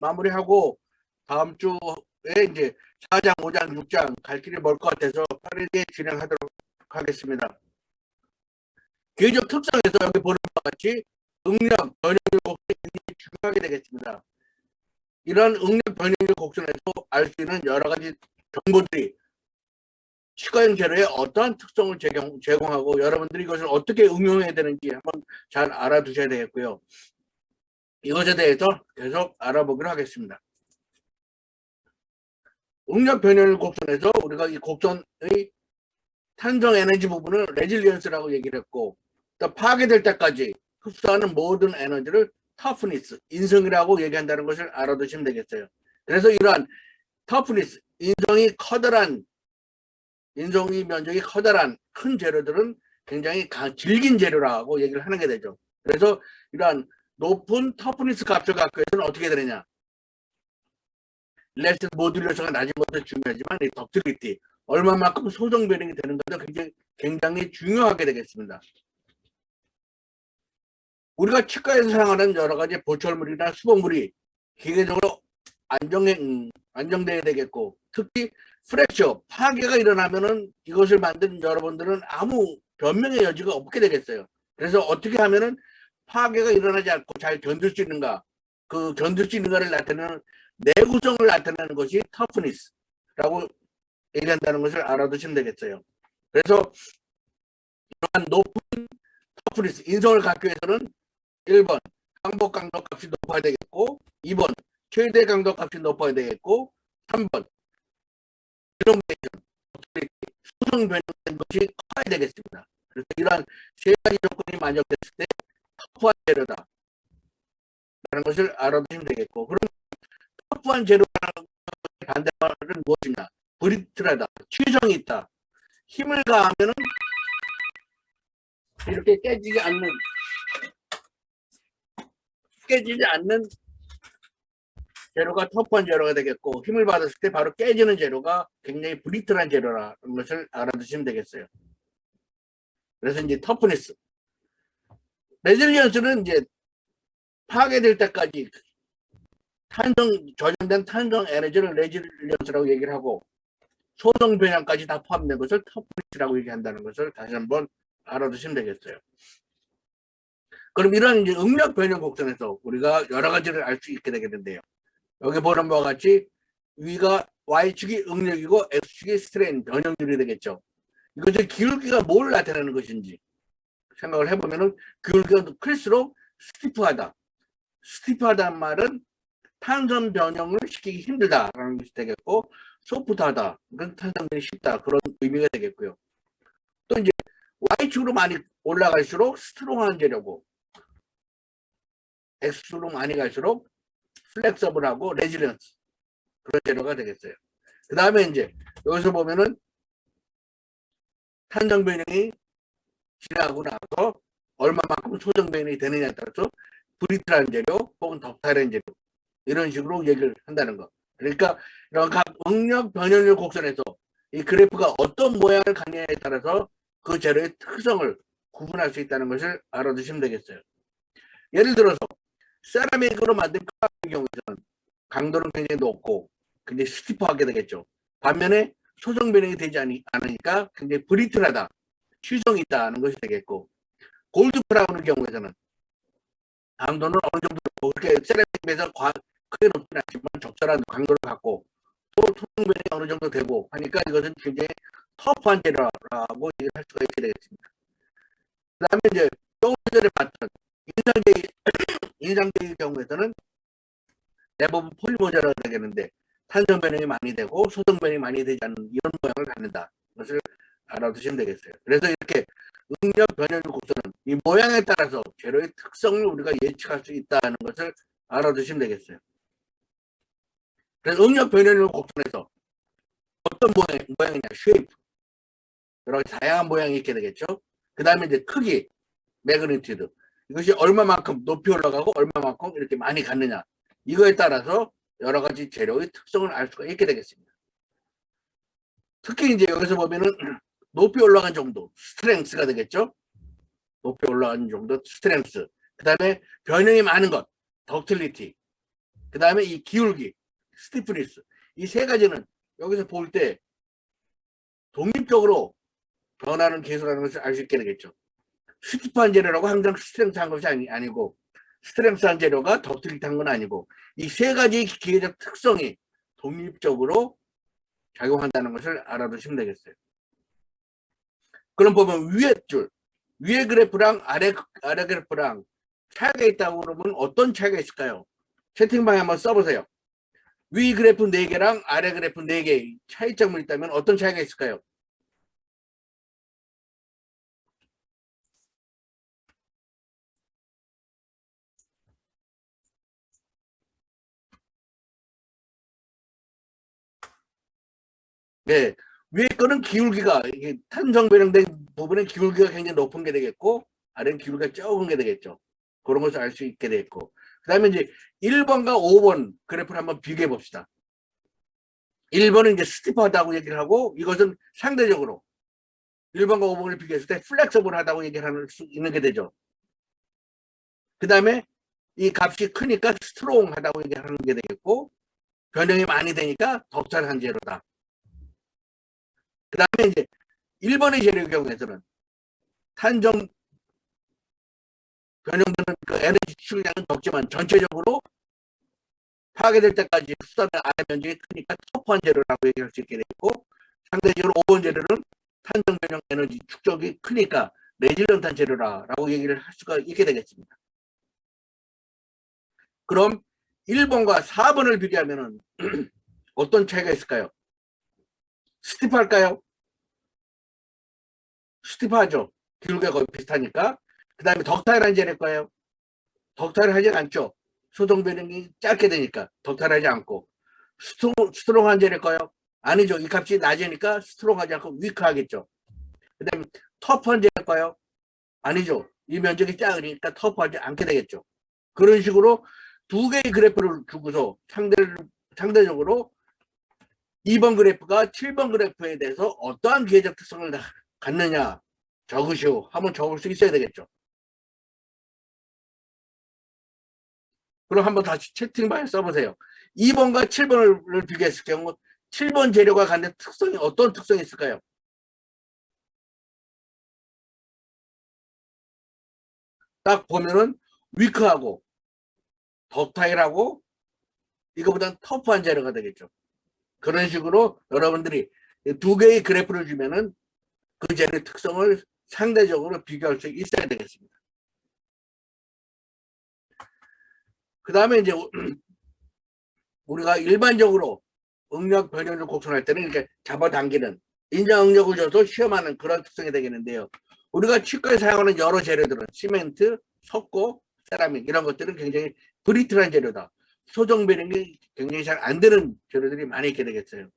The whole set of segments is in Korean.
마무리하고 다음 주에 이제 4장, 5장, 6장 갈 길이 멀 것 같아서 빠르게 진행하도록 하겠습니다. 기회적 특성에서 여기 보는 것 같이 응력, 변형률 곡선이 굉장히 중요하게 되겠습니다. 이런 응력, 변형률 곡선에서 알 수 있는 여러 가지 정보들이 시가형 재료에 어떠한 특성을 제공하고 여러분들이 이것을 어떻게 응용해야 되는지 한번 잘 알아두셔야 되겠고요. 이것에 대해서 계속 알아보기로 하겠습니다. 응력 변형률 곡선에서 우리가 이 곡선의 탄성 에너지 부분을 레질리언스라고 얘기를 했고, 또 파괴될 때까지 흡수하는 모든 에너지를 터프니스, 인성이라고 얘기한다는 것을 알아두시면 되겠어요. 그래서 이러한 터프니스, 인성이 면적이 커다란 큰 재료들은 굉장히 질긴 재료라고 얘기를 하는 게 되죠. 그래서 이러한 높은 터프니스 값을 갖고 있으면 어떻게 되느냐. 릴렉스 모듈러스가 낮은 것도 중요하지만 이 덕틸리티, 얼마만큼 소정 변형이 되는가도 굉장히 중요하게 되겠습니다. 우리가 치과에서 사용하는 여러 가지 보철물이나 수복물이 기계적으로 안정돼야 되겠고, 특히 프랙처, 파괴가 일어나면은 이것을 만든 여러분들은 아무 변명의 여지가 없게 되겠어요. 그래서 어떻게 하면은 파괴가 일어나지 않고 잘 견딜 수 있는가, 그 견딜 수 있는가를 나타내는 내구성을 나타내는 것이 터프니스라고 얘기한다는 것을 알아두시면 되겠어요. 그래서 이러한 높은 터프니스, 인성을 갖기 위해서는 1번 항복 강도 값이 높아야 되겠고, 2번 최대 강도 값이 높아야 되겠고, 3번 수성 변형된 것이 커야 되겠습니다. 그래서 이러한 세 가지 조건이 만족됐을 때 터프한 재료다 라는 것을 알아두시면 되겠고, 그럼 터프한 재료라는 반대말은 무엇이냐? 브리틀하다, 취성이 있다. 힘을 가하면은 이렇게 깨지지 않는 재료가 터프한 재료가 되겠고, 힘을 받았을 때 바로 깨지는 재료가 굉장히 브리틀한 재료라는 것을 알아두시면 되겠어요. 그래서 이제 터프니스, 레질리언스는 이제 파괴될 때까지 저장된 탄성 에너지를 레질리언스라고 얘기를 하고, 소성 변형까지 다 포함된 것을 터프니스라고 얘기한다는 것을 다시 한번 알아두시면 되겠어요. 그럼 이런 이제 응력 변형 곡선에서 우리가 여러 가지를 알 수 있게 되겠는데요. 여기 보는 바와 같이 위가 Y축이 응력이고 X축이 스트레인 변형률이 되겠죠. 이것의 기울기가 뭘 나타내는 것인지 생각을 해보면은, 기울기가 클수록 스티프하다는 말은 탄성 변형을 시키기 힘들다라는 것이 되겠고, 소프트하다, 그건 탄성 변형이 쉽다, 그런 의미가 되겠고요. 또 이제 Y축으로 많이 올라갈수록 스트롱한 재료고, X축으로 많이 갈수록 플렉서블하고 레질리언스, 그런 재료가 되겠어요. 그 다음에 이제 여기서 보면은 탄성 변형이 지나고 나서 얼마만큼 소정 변형이 되느냐에 따라서 브리틀한 재료 혹은 덕탈한 재료, 이런 식으로 얘기를 한다는 거. 그러니까 이런 각 응력 변형률 곡선에서 이 그래프가 어떤 모양을 갖느냐에 따라서 그 재료의 특성을 구분할 수 있다는 것을 알아두시면 되겠어요. 예를 들어서 세라믹으로 만든 같은 경우에는 강도는 굉장히 높고 굉장히 스티프하게 되겠죠. 반면에 소정 변형이 되지 않으니까 굉장히 브리틀하다, 취성이 있다는 것이 되겠고, 골드 크라운의 경우에는 강도는 어느 정도 그렇게 세라믹에서 크게 높지는 않지만 적절한 강도를 갖고, 또 소정 변형이 어느 정도 되고 하니까 이것은 굉장히 터프한 재료라고 할 수가 있게 되겠습니다. 그 다음에 이제 조금 전에 봤던 인상제의 경우에서는 대부분 폴리모자라가 되겠는데, 탄성 변형이 많이 되고 소정 변형이 많이 되지 않는 이런 모양을 갖는다, 것을 알아두시면 되겠어요. 그래서 이렇게 응력 변형률 곡선은 이 모양에 따라서 재료의 특성을 우리가 예측할 수 있다는 것을 알아두시면 되겠어요. 그래서 응력 변형률 곡선에서 어떤 모양이냐, 쉐이프, 여러 가지 다양한 모양이 있게 되겠죠. 그 다음에 이제 크기, 매그니튜드, 이것이 얼마만큼 높이 올라가고 얼마만큼 이렇게 많이 갔느냐, 이거에 따라서 여러 가지 재료의 특성을 알 수가 있게 되겠습니다. 특히 이제 여기서 보면은 높이 올라간 정도, 스트렝스가 되겠죠. 높이 올라간 정도, 스트렝스. 그 다음에 변형이 많은 것, 덕틸리티. 그 다음에 이 기울기, 스티프니스. 이 세 가지는 여기서 볼 때 독립적으로 변하는 계수라는 것을 알 수 있게 되겠죠. 스티프한 재료라고 항상 스트렝스한 것이 아니고, 스트렝스한 재료가 덕트릭한 건 아니고, 이 세 가지 기계적 특성이 독립적으로 작용한다는 것을 알아두시면 되겠어요. 그럼 보면 위에 줄, 위에 그래프랑 아래 그래프랑 차이가 있다고 그러면 어떤 차이가 있을까요? 채팅방에 한번 써보세요. 위 그래프 4개랑 아래 그래프 4개 차이점이 있다면 어떤 차이가 있을까요? 네, 위에 거는 기울기가 이게 탄성 변형된 부분의 기울기가 굉장히 높은 게 되겠고 아래는 기울기가 적은 게 되겠죠. 그런 것을 알 수 있게 되겠고 그 다음에 이제 1번과 5번 그래프를 한번 비교해 봅시다. 1번은 이제 스티프하다고 얘기를 하고 이것은 상대적으로 1번과 5번을 비교했을 때 플렉서블하다고 얘기를 할 수 있는 게 되죠. 그 다음에 이 값이 크니까 스트롱하다고 얘기하는 게 되겠고 변형이 많이 되니까 덕탈한 재료다. 그 다음에 이제 1번의 재료의 경우에서는 탄정 변형되는 그 에너지 추출량은 적지만 전체적으로 파괴될 때까지 수단의 아래 면적이 크니까 터프한 재료라고 얘기할 수 있게 되고 상대적으로 5번 재료는 탄정 변형 에너지 축적이 크니까 레질런트한 재료라고 얘기를 할 수가 있게 되겠습니다. 그럼 1번과 4번을 비교하면 어떤 차이가 있을까요? 스티프할까요? 스티프하죠. 기울기가 거의 비슷하니까. 그 다음에 덕타일한 재료일까요? 덕타일하지 않죠. 소동 변형이 짧게 되니까 덕타일하지 않고. 스트롱한 재료일까요? 아니죠. 이 값이 낮으니까 스트롱하지 않고 위크하겠죠. 그 다음에 터프한 재료일까요? 아니죠. 이 면적이 작으니까 터프하지 않게 되겠죠. 그런 식으로 두 개의 그래프를 주고서 상대적으로 2번 그래프가 7번 그래프에 대해서 어떠한 기회적 특성을 갖느냐 적으시오 한번 적을 수 있어야 되겠죠. 그럼 한번 다시 채팅방에 써보세요. 2번과 7번을 비교했을 경우 7번 재료가 갖는 특성이 어떤 특성이 있을까요? 딱 보면은 위크하고 덕타일하고 이거보다는 터프한 재료가 되겠죠. 그런 식으로 여러분들이 두 개의 그래프를 주면은 그 재료의 특성을 상대적으로 비교할 수 있어야 되겠습니다. 그 다음에 이제 우리가 일반적으로 응력 변형을 곡선할 때는 이렇게 잡아당기는 인장 응력을 줘서 시험하는 그런 특성이 되겠는데요. 우리가 치과에 사용하는 여러 재료들은 시멘트, 석고, 세라믹 이런 것들은 굉장히 브리틀한 재료다. 소정 변형이 굉장히 잘 안 되는 재료들이 많이 있게 되겠어요.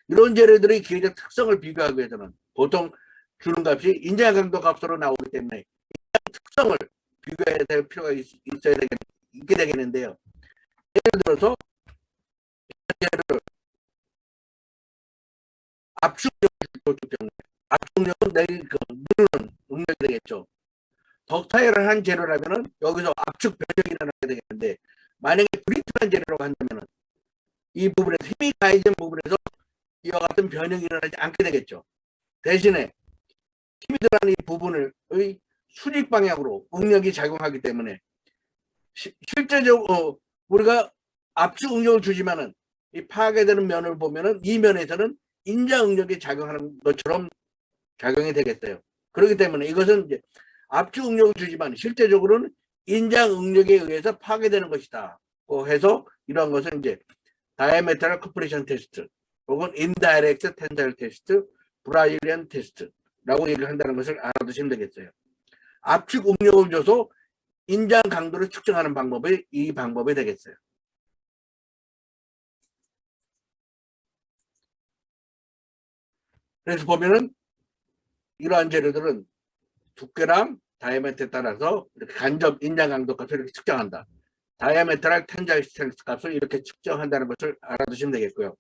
이런 재료들의 기계적 특성을 비교하기 위해서는 보통 주는 값이 인장 강도 값으로 나오기 때문에 특성을 비교해야 될 필요가 있게 되겠는데요. 예를 들어서 재료를 압축력을 줬기 때문에 압축력은 내일 그 누르는 응력이 되겠죠. 덕타일을 한 재료라면은 여기서 압축 변형이 일어나게 되겠는데 만약에 브리틀한 재료라고 한다면은 이 부분에서 힘이 가해진 부분에서 이와 같은 변형이 일어나지 않게 되겠죠. 대신에 힘이 들어가는 이 부분을 수직 방향으로 응력이 작용하기 때문에 실제적으로 우리가 압축 응력을 주지만은 이 파괴되는 면을 보면은 이 면에서는 인자 응력이 작용하는 것처럼 작용이 되겠어요. 그렇기 때문에 이것은 이제 압축 응력을 주지만 실제적으로는 인장 응력에 의해서 파괴되는 것이다. 해서 이러한 것은 이제 다이아메트럴 컴프레션 테스트 혹은 인다이렉트 텐사일 테스트, 브라질리안 테스트라고 얘기를 한다는 것을 알아두시면 되겠어요. 압축 응력을 줘서 인장 강도를 측정하는 방법이 이 방법이 되겠어요. 그래서 보면은 이러한 재료들은 두께랑 다이아메트에 따라서 이렇게 간접 인장 강도 값을 이렇게 측정한다. 다이아메트럴 텐자일 스트렝스 값을 이렇게 측정한다는 것을 알아두시면 되겠고요.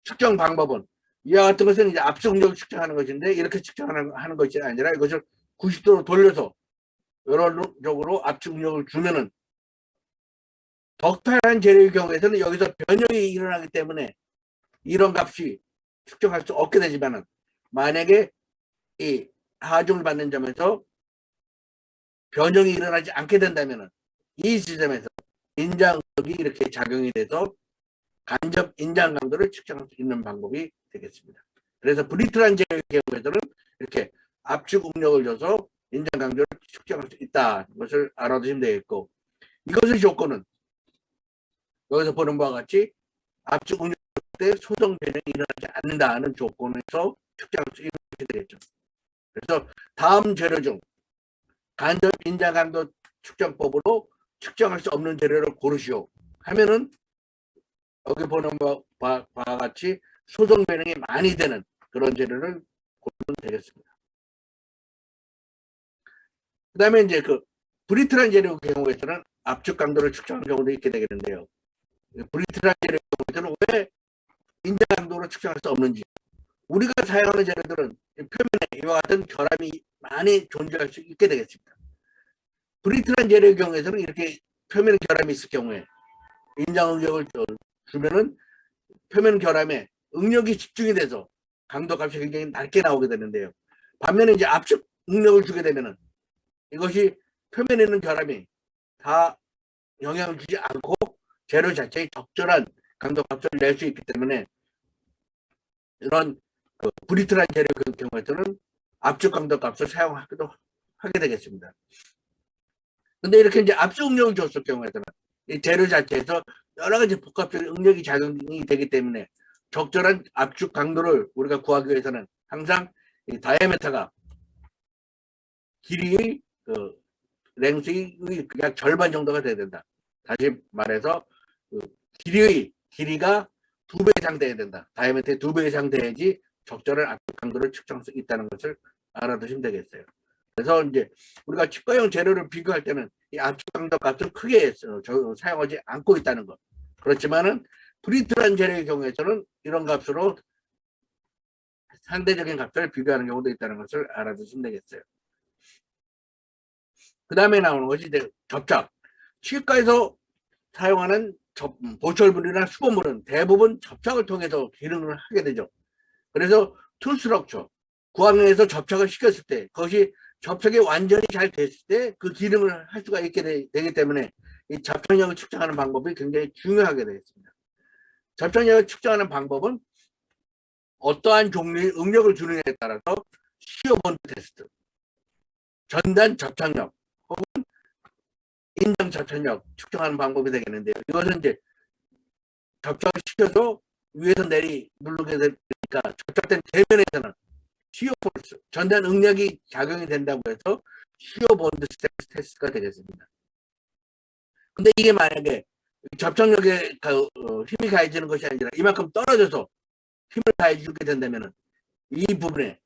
측정 방법은 이와 같은 것은 이제 압축 응력을 측정하는 것인데 이렇게 측정하는 것이 아니라 이것을 90도로 돌려서 여론적으로 압축 응력을 주면은 덕탈한 재료의 경우에서는 여기서 변형이 일어나기 때문에 이런 값이 측정할 수 없게 되지만은, 만약에 이 하중을 받는 점에서 변형이 일어나지 않게 된다면은 이 지점에서 인장력이 이렇게 작용이 돼서 간접 인장 강도를 측정할 수 있는 방법이 되겠습니다. 그래서 브리틀한 재료의 경우에서는 이렇게 압축 응력을 줘서 인장 강도를 측정할 수 있다는 것을 알아두시면 되겠고, 이것의 조건은 여기서 보는 바와 같이 압축 응력 때 소정 변형이 일어나지 않는다는 조건에서 측정할 수 있게 되겠죠. 그래서 다음 재료 중 간접 인장 강도 측정법으로 측정할 수 없는 재료를 고르시오 하면은, 여기 보는 바와 같이 소정 변형이 많이 되는 그런 재료를 고르면 되겠습니다. 그 다음에 이제 그 브리틀한 재료 경우에서는 압축 강도를 측정하는 경우도 있게 되겠는데요. 브리틀한 재료 경우에서는 왜 인장 강도로 측정할 수 없는지, 우리가 사용하는 재료들은 표면에 이와 같은 결함이 많이 존재할 수 있게 되겠습니다. 브리틀한 재료의 경우에서는 이렇게 표면에 결함이 있을 경우에 인장 응력을 주면은 표면 결함에 응력이 집중이 돼서 강도 값이 굉장히 낮게 나오게 되는데요. 반면에 이제 압축 응력을 주게 되면은 이것이 표면에 있는 결함이 다 영향을 주지 않고 재료 자체의 적절한 강도 값을 낼 수 있기 때문에, 이런 그 브리틀한 재료 경우에서는 압축 강도 값을 사용하기도 하게 되겠습니다. 근데 이렇게 이제 압축 응력을 줬을 경우에는 이 재료 자체에서 여러 가지 복합적인 응력이 작용이 되기 때문에 적절한 압축 강도를 우리가 구하기 위해서는 항상 이 다이아미터가 길이의 그 랭스의 약 절반 정도가 돼야 된다. 다시 말해서 그 길이가 2배 이상 돼야 된다. 다이아미터의 2배 이상 돼야지 적절한 압축 강도를 측정할 수 있다는 것을 알아두시면 되겠어요. 그래서 이제 우리가 치과용 재료를 비교할 때는 이 압축 강도 값을 크게 사용하지 않고 있다는 것. 그렇지만은 브리틀한 재료의 경우에서는 이런 값으로 상대적인 값을 비교하는 경우도 있다는 것을 알아두시면 되겠어요. 그 다음에 나오는 것이 이제 접착. 치과에서 사용하는 보철물이나 수돗물은 대부분 접착을 통해서 기능을 하게 되죠. 그래서 툴스럭처, 구강에서 접착을 시켰을 때 그것이 접촉이 완전히 잘 됐을 때 그 기능을 할 수가 있게 되기 때문에 이 접착력을 측정하는 방법이 굉장히 중요하게 되겠습니다. 접착력을 측정하는 방법은 어떠한 종류의 응력을 주느냐에 따라서 시어 본드 테스트, 전단 접착력 혹은 인장 접착력 측정하는 방법이 되겠는데요. 이것은 이제 접착을 시켜서 위에서 누르게 되니까 접착된 대면에서는 시어 폴스, 전단 응력이 작용이 된다고 해서 시어 본드 테스트가 되겠습니다. 근데 이게 만약에 접착력에 힘이 가해지는 것이 아니라 이만큼 떨어져서 힘을 가해주게 된다면 이 부분에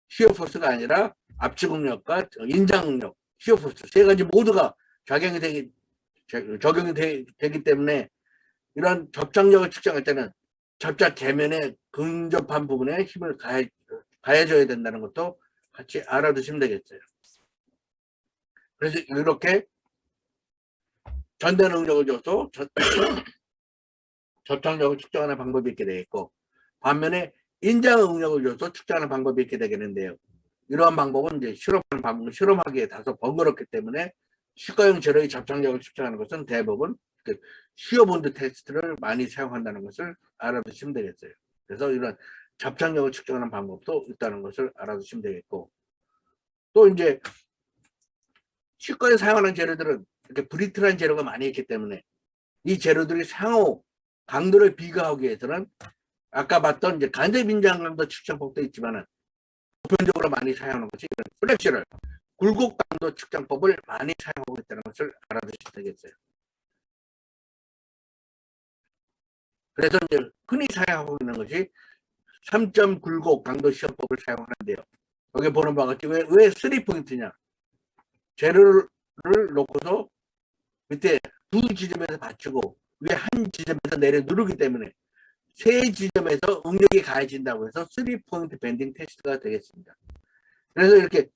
시어 포스가 아니라 압축 응력과 인장 응력, 시어 포스 세 가지 모두가 적용이 되기 때문에 이런 접착력을 측정할 때는 접착 계면에 근접한 부분에 힘을 가해줘야 된다는 것도 같이 알아두시면 되겠어요. 그래서 이렇게 전단 응력을 줘서 접착력을 측정하는 방법이 있게 되겠고, 반면에 인장 응력을 줘서 측정하는 방법이 있게 되겠는데요. 이러한 방법은 이제 실험하기에 다소 번거롭기 때문에 치과용 재료의 접착력을 측정하는 것은 대부분 시어 본드 테스트를 많이 사용한다는 것을 알아두시면 되겠어요. 그래서 이런 접착력을 측정하는 방법도 있다는 것을 알아두시면 되겠고, 또 이제 치과에 사용하는 재료들은 이렇게 브리틀한 재료가 많이 있기 때문에 이 재료들이 상호 강도를 비교하기 위해서는 아까 봤던 이제 간접 인장 강도 측정법도 있지만은 보편적으로 많이 사용하는 것이 플렉셔럴 굴곡 강도 측정법을 많이 사용하고 있다는 것을 알아두시면 되겠어요. 그래서 이제 흔히 사용하고 있는 것이 3점 굴곡 강도 시험법을 사용하는데요. 여기 보는 바와 같이 왜 3포인트냐? 재료를 놓고서 밑에 두 지점에서 받치고 위에 한 지점에서 내려 누르기 때문에 세 지점에서 응력이 가해진다고 해서 3포인트 밴딩 테스트가 되겠습니다. 그래서 이렇게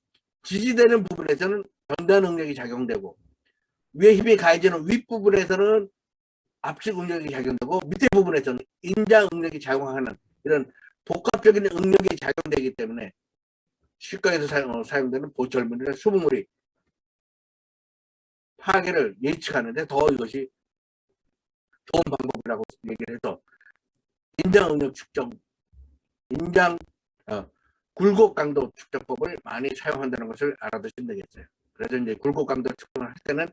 지지되는 부분에서는 전단 응력이 작용되고 위에 힘이 가해지는 윗부분에서는 압축 응력이 작용되고 밑에 부분에서는 인장 응력이 작용하는 이런 복합적인 응력이 작용되기 때문에 치과에서 사용되는 보철물이나 수분물이 파괴를 예측하는데 더 이것이 좋은 방법이라고 얘기를 해서 인장 응력 측정, 인장 굴곡 강도 측정법을 많이 사용한다는 것을 알아두시면 되겠어요. 그래서 이제 굴곡 강도 측정을 할 때는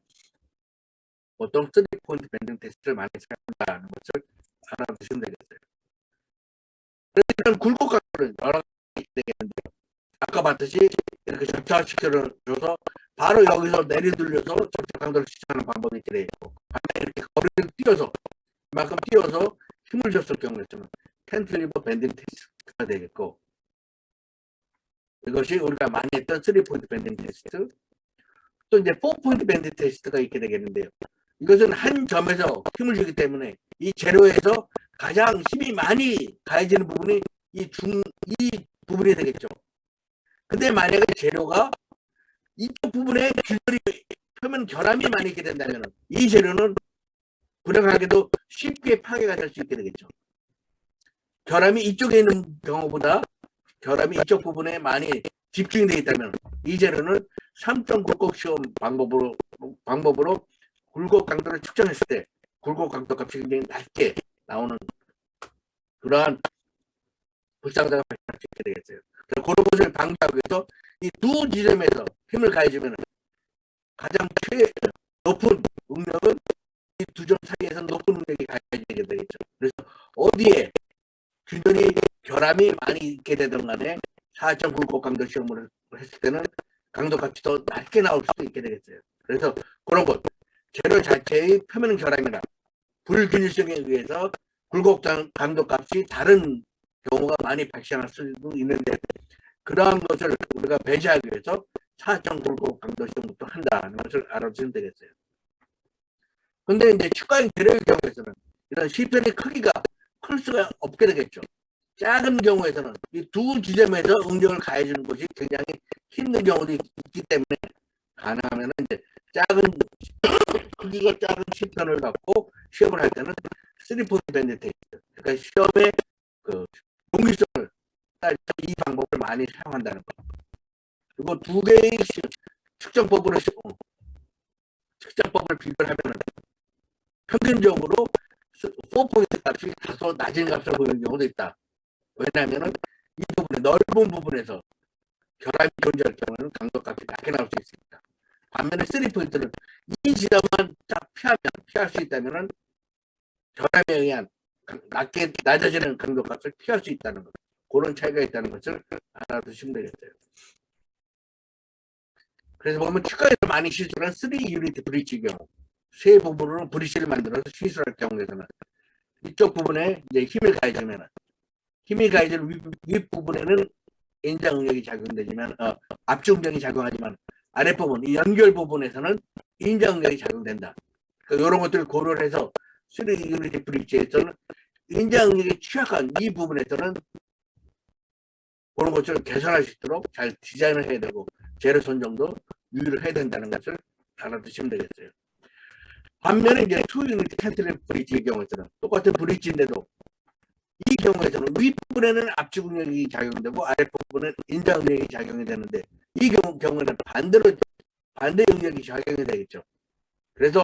보통 3포인트 밴딩 테스트를 많이 사용한다는 것을 알아두시면 되겠어요. 그래서 굴곡 강도는 여러 가지 되겠는데요. 아까 봤듯이 이렇게 접착시켜줘서 바로 여기서 내리돌려서 접착 강도를 측정하는 방법이 있고, 이렇게 거리를 띄워서 이만큼 띄워서 힘을 줬을 경우에는 캔틸리버 밴딩 테스트가 되겠고, 이것이 우리가 많이 했던 3포인트 밴딩 테스트, 또 이제 4포인트 밴딩 테스트가 있게 되겠는데요. 이것은 한 점에서 힘을 주기 때문에 이 재료에서 가장 힘이 많이 가해지는 부분이 이 부분이 되겠죠. 근데 만약에 재료가 이쪽 부분에 균열이 표면 결함이 많이 있게 된다면 이 재료는 불행하게도 쉽게 파괴가 될 수 있게 되겠죠. 결함이 이쪽에 있는 경우보다 결함이 이쪽 부분에 많이 집중이 되어 있다면 이 재료는 3점 굴곡 시험 방법으로 굴곡 강도를 측정했을 때 굴곡 강도 값이 굉장히 낮게 나오는 그러한 불상사가 발생할 수 있게 되겠어요. 그런 것을 방지하기 위해서 이 두 지점에서 힘을 가해주면 가장 높은 응력은 이 두 점 사이에서 높은 응력이 가해지게 되겠죠. 그래서 어디에 균열이 결함이 많이 있게 되든 간에 4점 굴곡 강도 시험을 했을 때는 강도 값이 더 낮게 나올 수도 있게 되겠어요. 그래서 그런 것 재료 자체의 표면 결함이나 불균일성에 의해서 굴곡 강도 값이 다른 경우가 많이 발생할 수도 있는데 그러한 것을 우리가 배제하기 위해서 4점 굴곡 강도 시험부터 한다는 것을 알아주시면 되겠어요. 근데 이제 추가인 재료의 경우에서는 이런 시편의 크기가 클 수가 없게 되겠죠. 작은 경우에서는 이 두 지점에서 응력을 가해주는 것이 굉장히 힘든 경우도 있기 때문에 가능하면 이제 작은 크기가 작은 시편을 갖고 시험을 할 때는 3포인트 밴드 테스트, 그러니까 시험의 그 동일성을 딸 이 방법을 많이 사용한다는 거. 그리고 두 개의 측정법을 비교를 하면 평균적으로 4포인트 값이 다소 낮은 값을 보이는 경우도 있다. 왜냐하면 이 부분에 넓은 부분에서 결함이 존재할 경우는 강도 값이 낮게 나올 수 있습니다. 반면에 3포인트는 이 지점만 딱 피할 수 있다면 결함에 의한 낮아지는 강도 값을 피할 수 있다는 것. 그런 차이가 있다는 것을 알아두시면 되겠어요. 그래서 보면 치과에서 많이 시술한 3유닛 브릿지 경우, 세 부분으로 브릿지를 만들어서 시술할 경우에서는 이쪽 부분에 이제 힘을 가해주면 힘이 가해지는 윗부분에는 인장 응력이 작용되지만 압축 응력이 작용하지만 아랫부분 이 연결 부분에서는 인장 응력이 작용된다. 그러니까 이런 것들을 고려를 해서 3유닛 브릿지에서는 인장 응력이 취약한 이 부분에서는 그런 것을 개선할 수 있도록 잘 디자인을 해야 되고 재료 선정도 유의를 해야 된다는 것을 알아두시면 되겠어요. 반면에 이제 2유닛 캔틸리버 브릿지의 경우에는 똑같은 브릿지인데도 이 경우에서는 윗부분에는 압축 응력이 작용되고 아랫부분은 인장 응력이 작용이 되는데 이 경우에는 반대 응력이 작용이 되겠죠. 그래서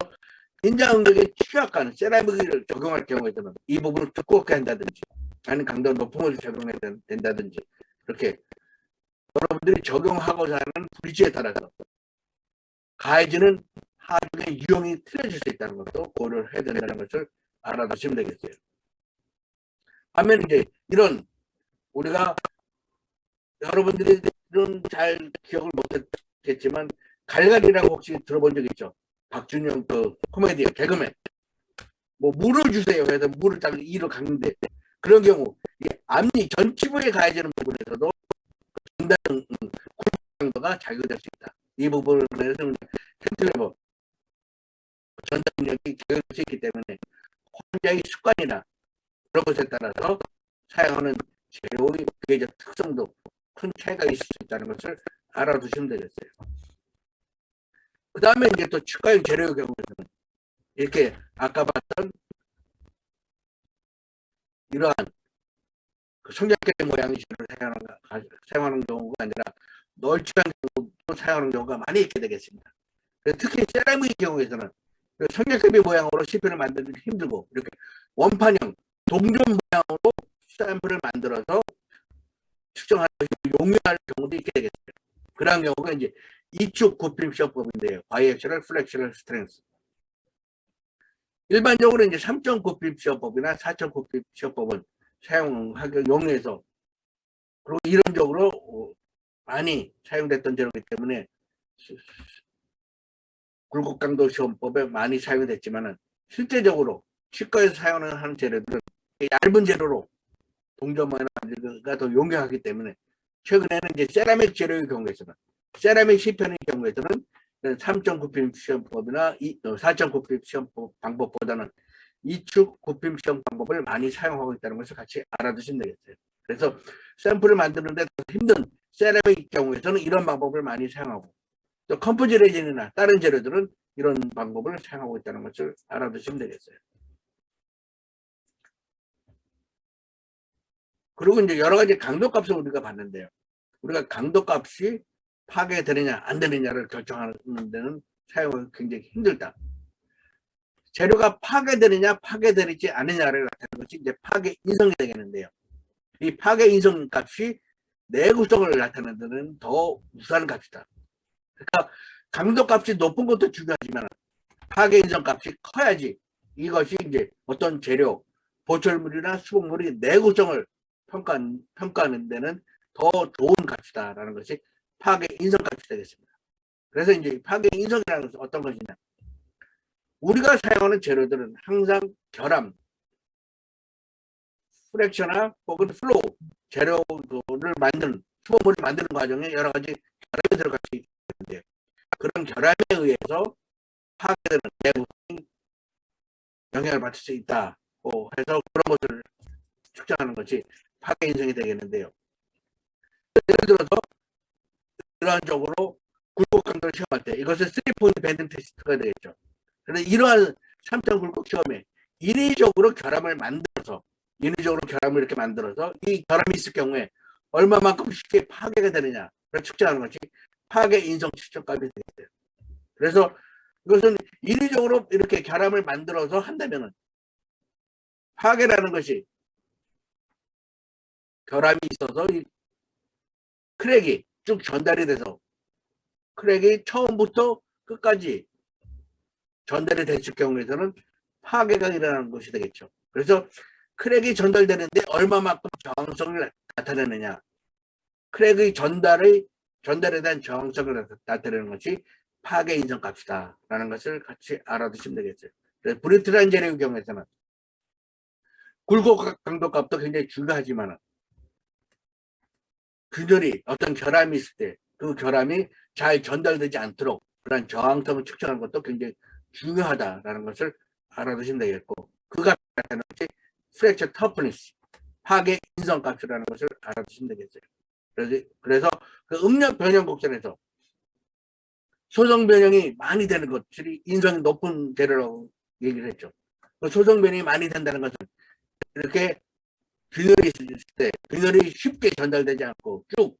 인장 응력에 취약한 세라믹을 적용할 경우에는 이 부분을 두껍게 한다든지 아니면 강도 높은 것을 적용해야 된다든지 이렇게 여러분들이 적용하고자 하는 브릿지에 따라서 가해지는 하중의 유형이 틀려질 수 있다는 것도 고려를 해야 된다는 것을 알아두시면 되겠어요. 반면 이제 이런 우리가 여러분들이 이런 잘 기억을 못했겠지만 갈갈이라고 혹시 들어본 적 있죠? 박준영 그 코미디언 개그맨 뭐 물을 주세요 해서 물을 딱 이로 깎는데 그런 경우 이 앞니 전치부에 가해지는 부분에서도 상당한 강도가 작용될 수 있다. 이 부분에서는 캔틸리버 전달력이 작용될 수 있기 때문에 환자의 습관이나 그런 것에 따라서 사용하는 재료의 비교적 특성도 큰 차이가 있을 수 있다는 것을 알아두시면 되겠어요. 그 다음에 이제 또 치과용 재료의 경우에는 이렇게 아까 봤던 이러한 그 성냥개 모양의 재료를 사용하는 경우가 아니라 널찍한 경우도 사용하는 경우가 많이 있게 되겠습니다. 특히 세라믹의 경우에서는 성냥개 모양으로 시편을 만들기 힘들고 이렇게 원판형 동전 모양으로 샘플을 만들어서 측정하는 것이 용이할 경우도 있게 되겠어요. 그러한 경우가 이제 이축 굽힘 시험법인데요. 바이액셔널 플렉셔널 스트렝스. 일반적으로 이제 3점 굽힘 시험법이나 4점 굽힘 시험법은 사용하기 용이해서 그리고 이론적으로 많이 사용됐던 재료이기 때문에 굴곡 강도 시험법에 많이 사용됐지만은 실제적으로 치과에서 사용하는 재료들은 얇은 재료로 동전만을 만들기가 더 용이하기 때문에 최근에는 이제 세라믹 재료의 경우에서는 세라믹 시편의 경우에서는 3점 굽힘 시험법이나 4점 굽힘 시험법 방법보다는 이축 굽힘 시험 방법을 많이 사용하고 있다는 것을 같이 알아두시면 되겠어요. 그래서 샘플을 만드는데 힘든 세라믹 경우에서는 이런 방법을 많이 사용하고 또 컴포지 레진이나 다른 재료들은 이런 방법을 사용하고 있다는 것을 알아두시면 되겠어요. 그리고 이제 여러 가지 강도값을 우리가 봤는데요. 우리가 강도값이 파괴되느냐 안 되느냐를 결정하는 데는 사용하기 굉장히 힘들다. 재료가 파괴되느냐 파괴되지 않느냐를 나타내는 것이 이제 파괴 인성이 되겠는데요. 이 파괴 인성 값이 내구성을 나타내는 데는 더 우수한 값이다. 그러니까 강도 값이 높은 것도 중요하지만 파괴 인성 값이 커야지 이것이 이제 어떤 재료, 보철물이나 수복물이 내구성을 평가하는 데는 더 좋은 값이다라는 것이 파괴 인성 값이 되겠습니다. 그래서 이제 파괴 인성이라는 것은 어떤 것이냐? 우리가 사용하는 재료들은 항상 결함, 프랙처나 혹은 플로우 재료를 만드는 수복물을 만드는 과정에 여러 가지 결함이 들어갈 수 있는데 그런 결함에 의해서 파괴되는 내구성이 영향을 받을 수 있다고 해서 그런 것을 측정하는 것이 파괴 인성이 되겠는데요. 예를 들어서 일반적으로 굴곡 강도를 시험할 때 이것은 3포인트 밴딩 테스트가 되겠죠. 그런데 이러한 3점 굴곡 시험에 인위적으로 결함을 이렇게 만들어서 이 결함이 있을 경우에 얼마만큼 쉽게 파괴가 되느냐를 측정하는 것이 파괴 인성 측정값이 되겠어요. 그래서 이것은 인위적으로 이렇게 결함을 만들어서 한다면은 파괴라는 것이 결함이 있어서 이 크랙이 쭉 전달이 돼서 크랙이 처음부터 끝까지 전달이 됐을 경우에서는 파괴가 일어나는 것이 되겠죠. 그래서 크랙이 전달되는데 얼마만큼 저항성을 나타내느냐, 크랙의 전달에 대한 저항성을 나타내는 것이 파괴 인성값이다 라는 것을 같이 알아두시면 되겠어요. 브리틀한 재료의 경우에서는 굴곡 강도값도 굉장히 중요하지만 균열이 어떤 결함이 있을 때 그 결함이 잘 전달되지 않도록 그런 저항성을 측정하는 것도 굉장히 중요하다라는 것을 알아두시면 되겠고 그 값이 나타나는 것이 프랙처 터프니스 파괴 인성값이라는 것을 알아두시면 되겠어요. 그래서 그 음력 변형 곡선에서 소성 변형이 많이 되는 것들이 인성이 높은 재료라고 얘기를 했죠. 그 소성 변형이 많이 된다는 것은 이렇게 균열이 있을 때 균열이 쉽게 전달되지 않고 쭉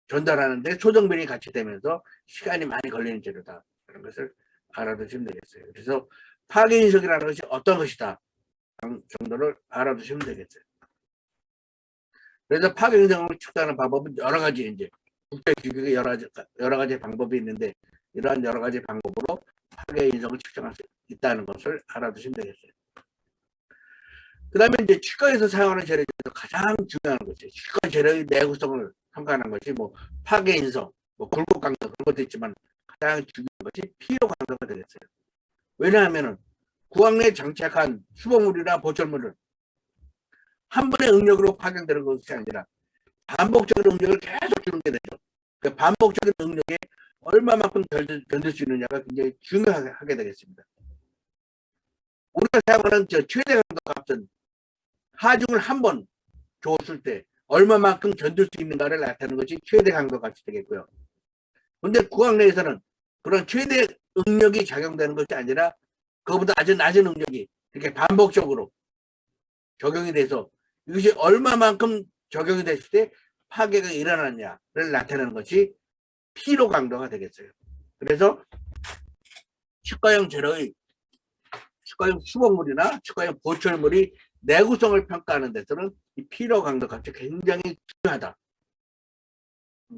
전달하는데 소성 변형이 같이 되면서 시간이 많이 걸리는 재료다 라는 것을 알아두시면 되겠어요. 그래서 파괴 인성이라는 것이 어떤 것이다 정도를 알아두시면 되겠어요. 그래서 파괴 인성을 측정하는 방법은 여러 가지 이제 국제 규격에 여러 가지 방법이 있는데 이러한 여러 가지 방법으로 파괴 인성을 측정할 수 있다는 것을 알아두시면 되겠어요. 그 다음에 이제 치과에서 사용하는 재료 중에서 가장 중요한 것이 치과 재료의 내구성을 평가하는 것이 뭐 파괴 인성, 뭐 굴곡 강도 그런 것도 있지만 가장 중요한 것이 피로 강도가 되겠어요. 왜냐하면은 구강 내에 장착한 수복물이나 보철물을 한 번의 응력으로 파견되는 것이 아니라 반복적인 응력을 계속 주는 게 되죠. 그 반복적인 응력에 얼마만큼 견딜 수 있느냐가 굉장히 중요하게 되겠습니다. 우리가 사용하는 최대 강도 값은 하중을 한 번 줬을 때 얼마만큼 견딜 수 있는가를 나타내는 것이 최대 강도 값이 되겠고요. 근데 구강 내에서는 그런 최대 응력이 작용되는 것이 아니라 그것보다 아주 낮은 응력이 이렇게 반복적으로 적용이 돼서 이것이 얼마만큼 적용이 됐을 때 파괴가 일어났냐를 나타내는 것이 피로 강도가 되겠어요. 그래서 치과형 재료의 치과형 수복물이나 치과형 보철물이 내구성을 평가하는 데서는 이 피로 강도 값이 굉장히 중요하다.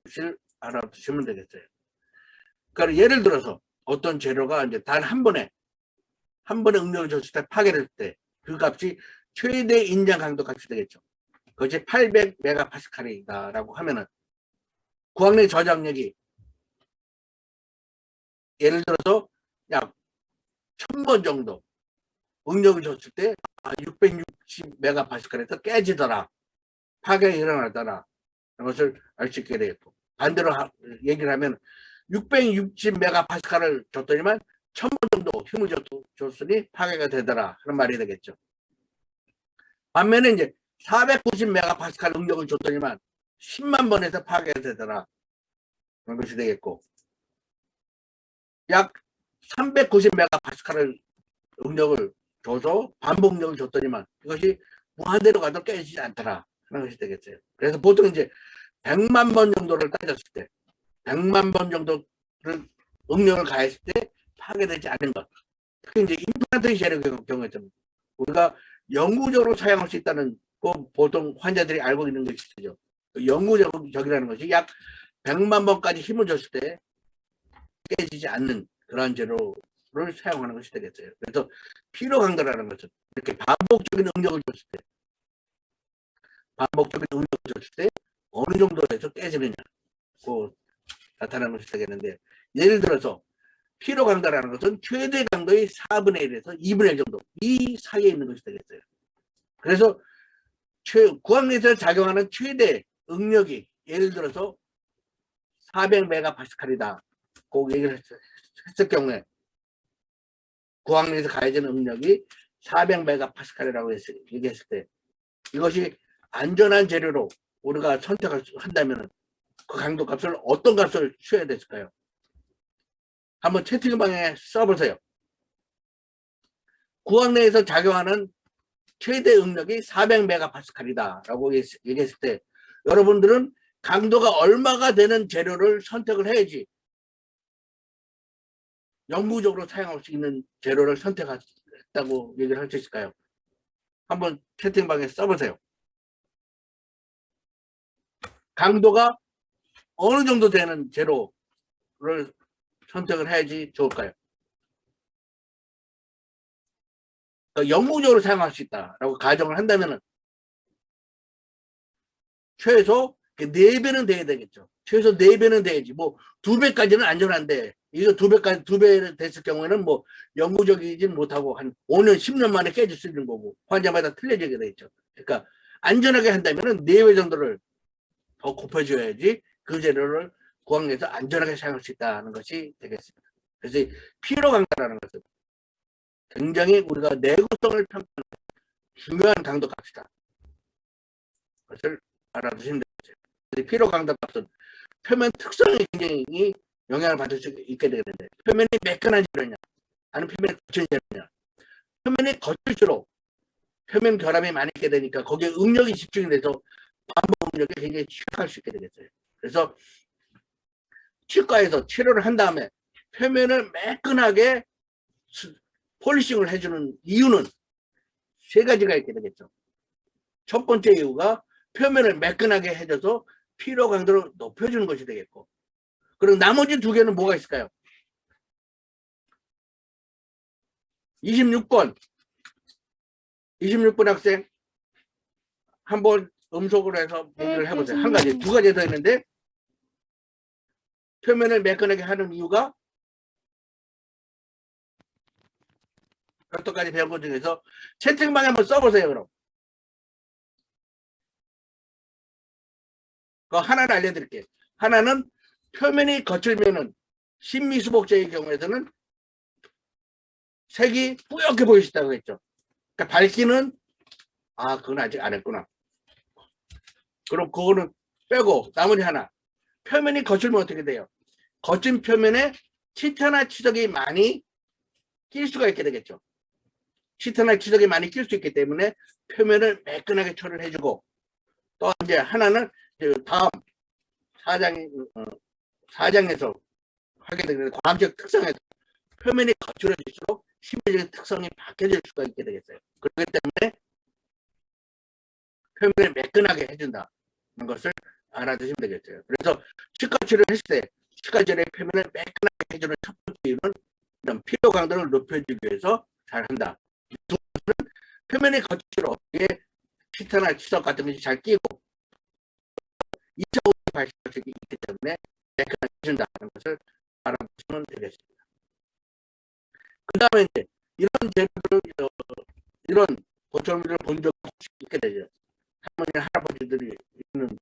것을 알아두시면 되겠어요. 그러니까 예를 들어서 어떤 재료가 이제 단 한 번에 응력을 줬을 때 파괴될 때 그 값이 최대 인정 강도 값이 되겠죠. 그것이 800메가파스칼이다라고 하면은 구황내 저장력이 예를 들어서 약 1000번 정도 응력을 줬을 때 660메가파스칼에서 깨지더라. 파괴가 일어나더라. 것을 알 수 있게 되겠고 반대로 얘기를 하면 660메가파스칼을 줬더니만 1000번 정도 힘을 줬으니 파괴가 되더라 하는 말이 되겠죠. 반면에 이제 490메가파스칼 응력을 줬더니만 10만 번에서 파괴가 되더라 그런 것이 되겠고 약 390메가파스칼을 응력을 줘서 반복 응력을 줬더니만 이것이 무한대로 가도 깨지지 않더라 하는 것이 되겠어요. 그래서 보통 이제 100만 번 정도를 따졌을 때 100만 번 정도를 응력을 가했을 때 파괴되지 않는 것. 특히 이제 임플란트 재료 경우에는 우리가 영구적으로 사용할 수 있다는 거 보통 환자들이 알고 있는 것이죠. 영구적이라는 것이 약 100만 번까지 힘을 줬을 때 깨지지 않는 그러한 재료를 사용하는 것이 되겠어요. 그래서 피로 강도라는 것은 이렇게 반복적인 응력을 줬을 때 어느 정도에서 깨지느냐 나타나는 것이 되겠는데 예를 들어서 피로 강도라는 것은 최대 강도의 4분의 1에서 2분의 1 정도 이 사이에 있는 것이 되겠어요. 그래서 구강내에서 작용하는 최대 응력이 예를 들어서 400메가파스칼이다. 꼭 얘기를 했을 경우에 구강내에서 가해지는 응력이 400메가파스칼이라고 얘기했을 때 이것이 안전한 재료로 우리가 선택을 한다면 그 강도 값을 어떤 값을 취해야 됐을까요? 한번 채팅방에 써보세요. 구강내에서 작용하는 최대 응력이 400메가파스칼이다 라고 얘기했을 때 여러분들은 강도가 얼마가 되는 재료를 선택을 해야지 영구적으로 사용할 수 있는 재료를 선택했다고 얘기를 할 수 있을까요? 한번 채팅방에 써보세요. 강도가 어느 정도 되는 재료를 선택을 해야지 좋을까요? 그러니까 영구적으로 사용할 수 있다라고 가정을 한다면 최소 4배는 돼야 되겠죠. 최소 4배는 돼야지. 뭐 2배까지는 안전한데 이거 2배 됐을 경우에는 뭐 영구적이진 못하고 한 5년, 10년 만에 깨질 수 있는 거고 환자마다 틀려지게 되겠죠. 그러니까 안전하게 한다면 4배 정도를 더 곱해줘야지 그 재료를 구강내에서 안전하게 사용할 수 있다는 것이 되겠습니다. 그래서 피로 강도라는 것은 굉장히 우리가 내구성을 평가하는 중요한 강도 값이다. 그것을 알아두시면 되겠죠. 피로 강도 값은 표면 특성에 굉장히 영향을 받을 수 있게 되는데 표면이 매끈한 재료냐 아니면 표면이 거친 재료냐 표면이 거칠수록 표면 결함이 많이 있게 되니까 거기에 응력이 집중이 돼서 반복 응력이 굉장히 취약할 수 있게 되겠어요. 그래서 치과에서 치료를 한 다음에 표면을 매끈하게 폴리싱을 해주는 이유는 3가지가 있게 되겠죠. 첫 번째 이유가 표면을 매끈하게 해줘서 피로 강도를 높여주는 것이 되겠고 그리고 나머지 2개는 뭐가 있을까요? 26번 학생 한번 음속으로 해서 얘기를 해보세요. 한 가지, 2가지 더 있는데 표면을 매끈하게 하는 이유가 여태까지 배운 것 중에서 채팅방에 한번 써보세요. 그럼 그 하나를 알려드릴게요. 하나는 표면이 거칠면은 신미수복제의 경우에서는 색이 뿌옇게 보일 수 있다고 했죠. 그러니까 밝기는 그건 아직 안 했구나. 그럼 그거는 빼고 나머지 하나 표면이 거칠면 어떻게 돼요? 거친 표면에 치태나 치석이 많이 낄 수가 있게 되겠죠. 치태나 치석이 많이 낄 수 있기 때문에 표면을 매끈하게 처리를 해주고, 또 이제 하나는 다음 4장에서 하게 되는 과학적 특성에서 표면이 거칠어질수록 심리적인 특성이 바뀌어질 수가 있게 되겠어요. 그렇기 때문에 표면을 매끈하게 해준다는 것을 알아두시면 되겠어요. 그래서 치과 치료를 했을 때 치과 치료의 표면을 매끈하게 해주는 첫 번째 이유는 이런 피로 강도를 높여주기 위해서 잘 한다. 두 번째는 표면이 거칠어 이게 치태나 치석 같은 것이 잘 끼고 2차 오염이 발생할 수 있기 때문에 매끈하게 해준다는 것을 알아두시면 되겠습니다. 그 다음에 이제 이런 재료를 이런 보철물들을 본 적이 있게 되죠. 할머니 할아버지들이 있는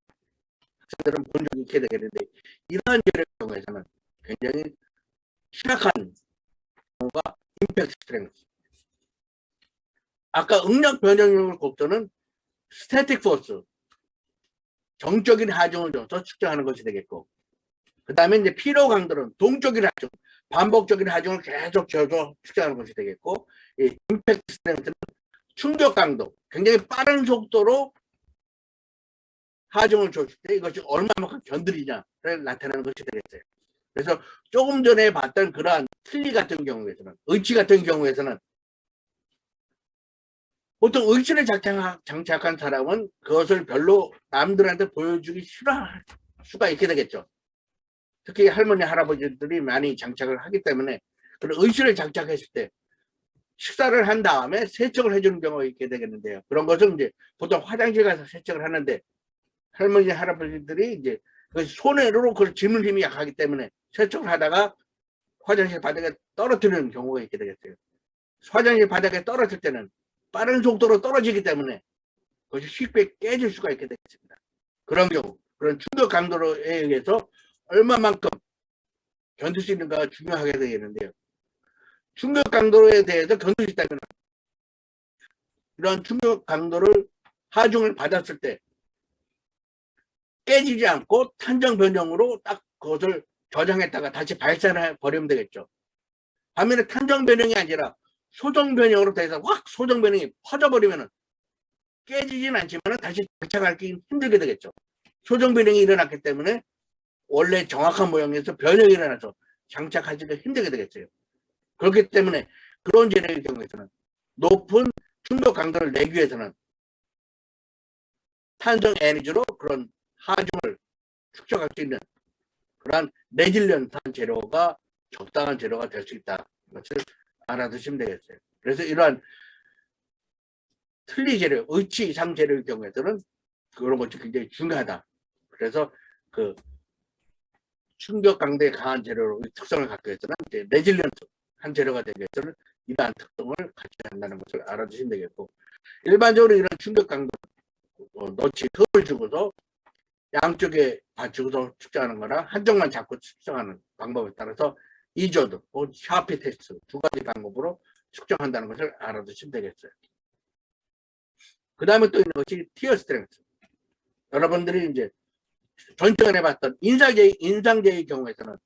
학생들은 본 적이 있게 되겠는데, 이러한 재료의 경우에서는 굉장히 취약한 경우가 임팩트 스트렝스. 아까 응력 변형력을 곱도는 스태틱 포스, 정적인 하중을 줘서 측정하는 것이 되겠고, 그 다음에 이제 피로 강도는 동적인 하중, 반복적인 하중을 계속 줘서 측정하는 것이 되겠고, 이 임팩트 스트렝스는 충격 강도, 굉장히 빠른 속도로 하중을 줬을 때 이것이 얼마만큼 견디느냐를 나타내는 것이 되겠어요. 그래서 조금 전에 봤던 그러한 틀니 같은 경우에서는, 의치 같은 경우에서는 보통 의치를 장착한 사람은 그것을 별로 남들한테 보여주기 싫어할 수가 있게 되겠죠. 특히 할머니 할아버지들이 많이 장착을 하기 때문에 그런 의치를 장착했을 때 식사를 한 다음에 세척을 해주는 경우가 있게 되겠는데요. 그런 것은 이제 보통 화장실 가서 세척을 하는데, 할머니 할아버지들이 이제 손으로 그걸 짚는 힘이 약하기 때문에 세척을 하다가 화장실 바닥에 떨어뜨리는 경우가 있게 되겠어요. 화장실 바닥에 떨어질 때는 빠른 속도로 떨어지기 때문에 그것이 쉽게 깨질 수가 있게 되겠습니다. 그런 경우, 그런 충격 강도에 의해서 얼마만큼 견딜 수 있는가가 중요하게 되겠는데요. 충격 강도에 대해서 견딜 수 있다면 이런 충격 강도를 하중을 받았을 때 깨지지 않고 탄정 변형으로 딱 그것을 저장했다가 다시 발산해 버리면 되겠죠. 반면에 탄정 변형이 아니라 소정 변형으로 돼서 확 소정 변형이 퍼져버리면 깨지진 않지만 다시 장착하기 힘들게 되겠죠. 소정 변형이 일어났기 때문에 원래 정확한 모양에서 변형이 일어나서 장착하기가 힘들게 되겠어요. 그렇기 때문에 그런 재료의 경우에서는 높은 충격 강도를 내기 위해서는 탄성 에너지로 그런 하중을 축적할 수 있는 그러한 레질리언트한 재료가 적당한 재료가 될 수 있다. 것을 알아두시면 되겠어요. 그래서 이러한 틀니 재료, 의치 이상 재료의 경우에서는 그런 것이 굉장히 중요하다. 그래서 그 충격 강도에 강한 재료로 특성을 갖기 위해서는 이제 레질리언트한 재료가 되기 위해서는 이러한 특성을 갖춰야 한다는 것을 알아두시면 되겠고, 일반적으로 이런 충격 강도 너치 흡을 주고서 양쪽에 받치고서 측정하는 거랑 한쪽만 잡고 측정하는 방법에 따라서 이조드, 샤피 테스트 두 가지 방법으로 측정한다는 것을 알아두시면 되겠어요. 그 다음에 또 있는 것이 티어 스트렝스. 여러분들이 이제 전전에 봤던 인상제의 경우에서는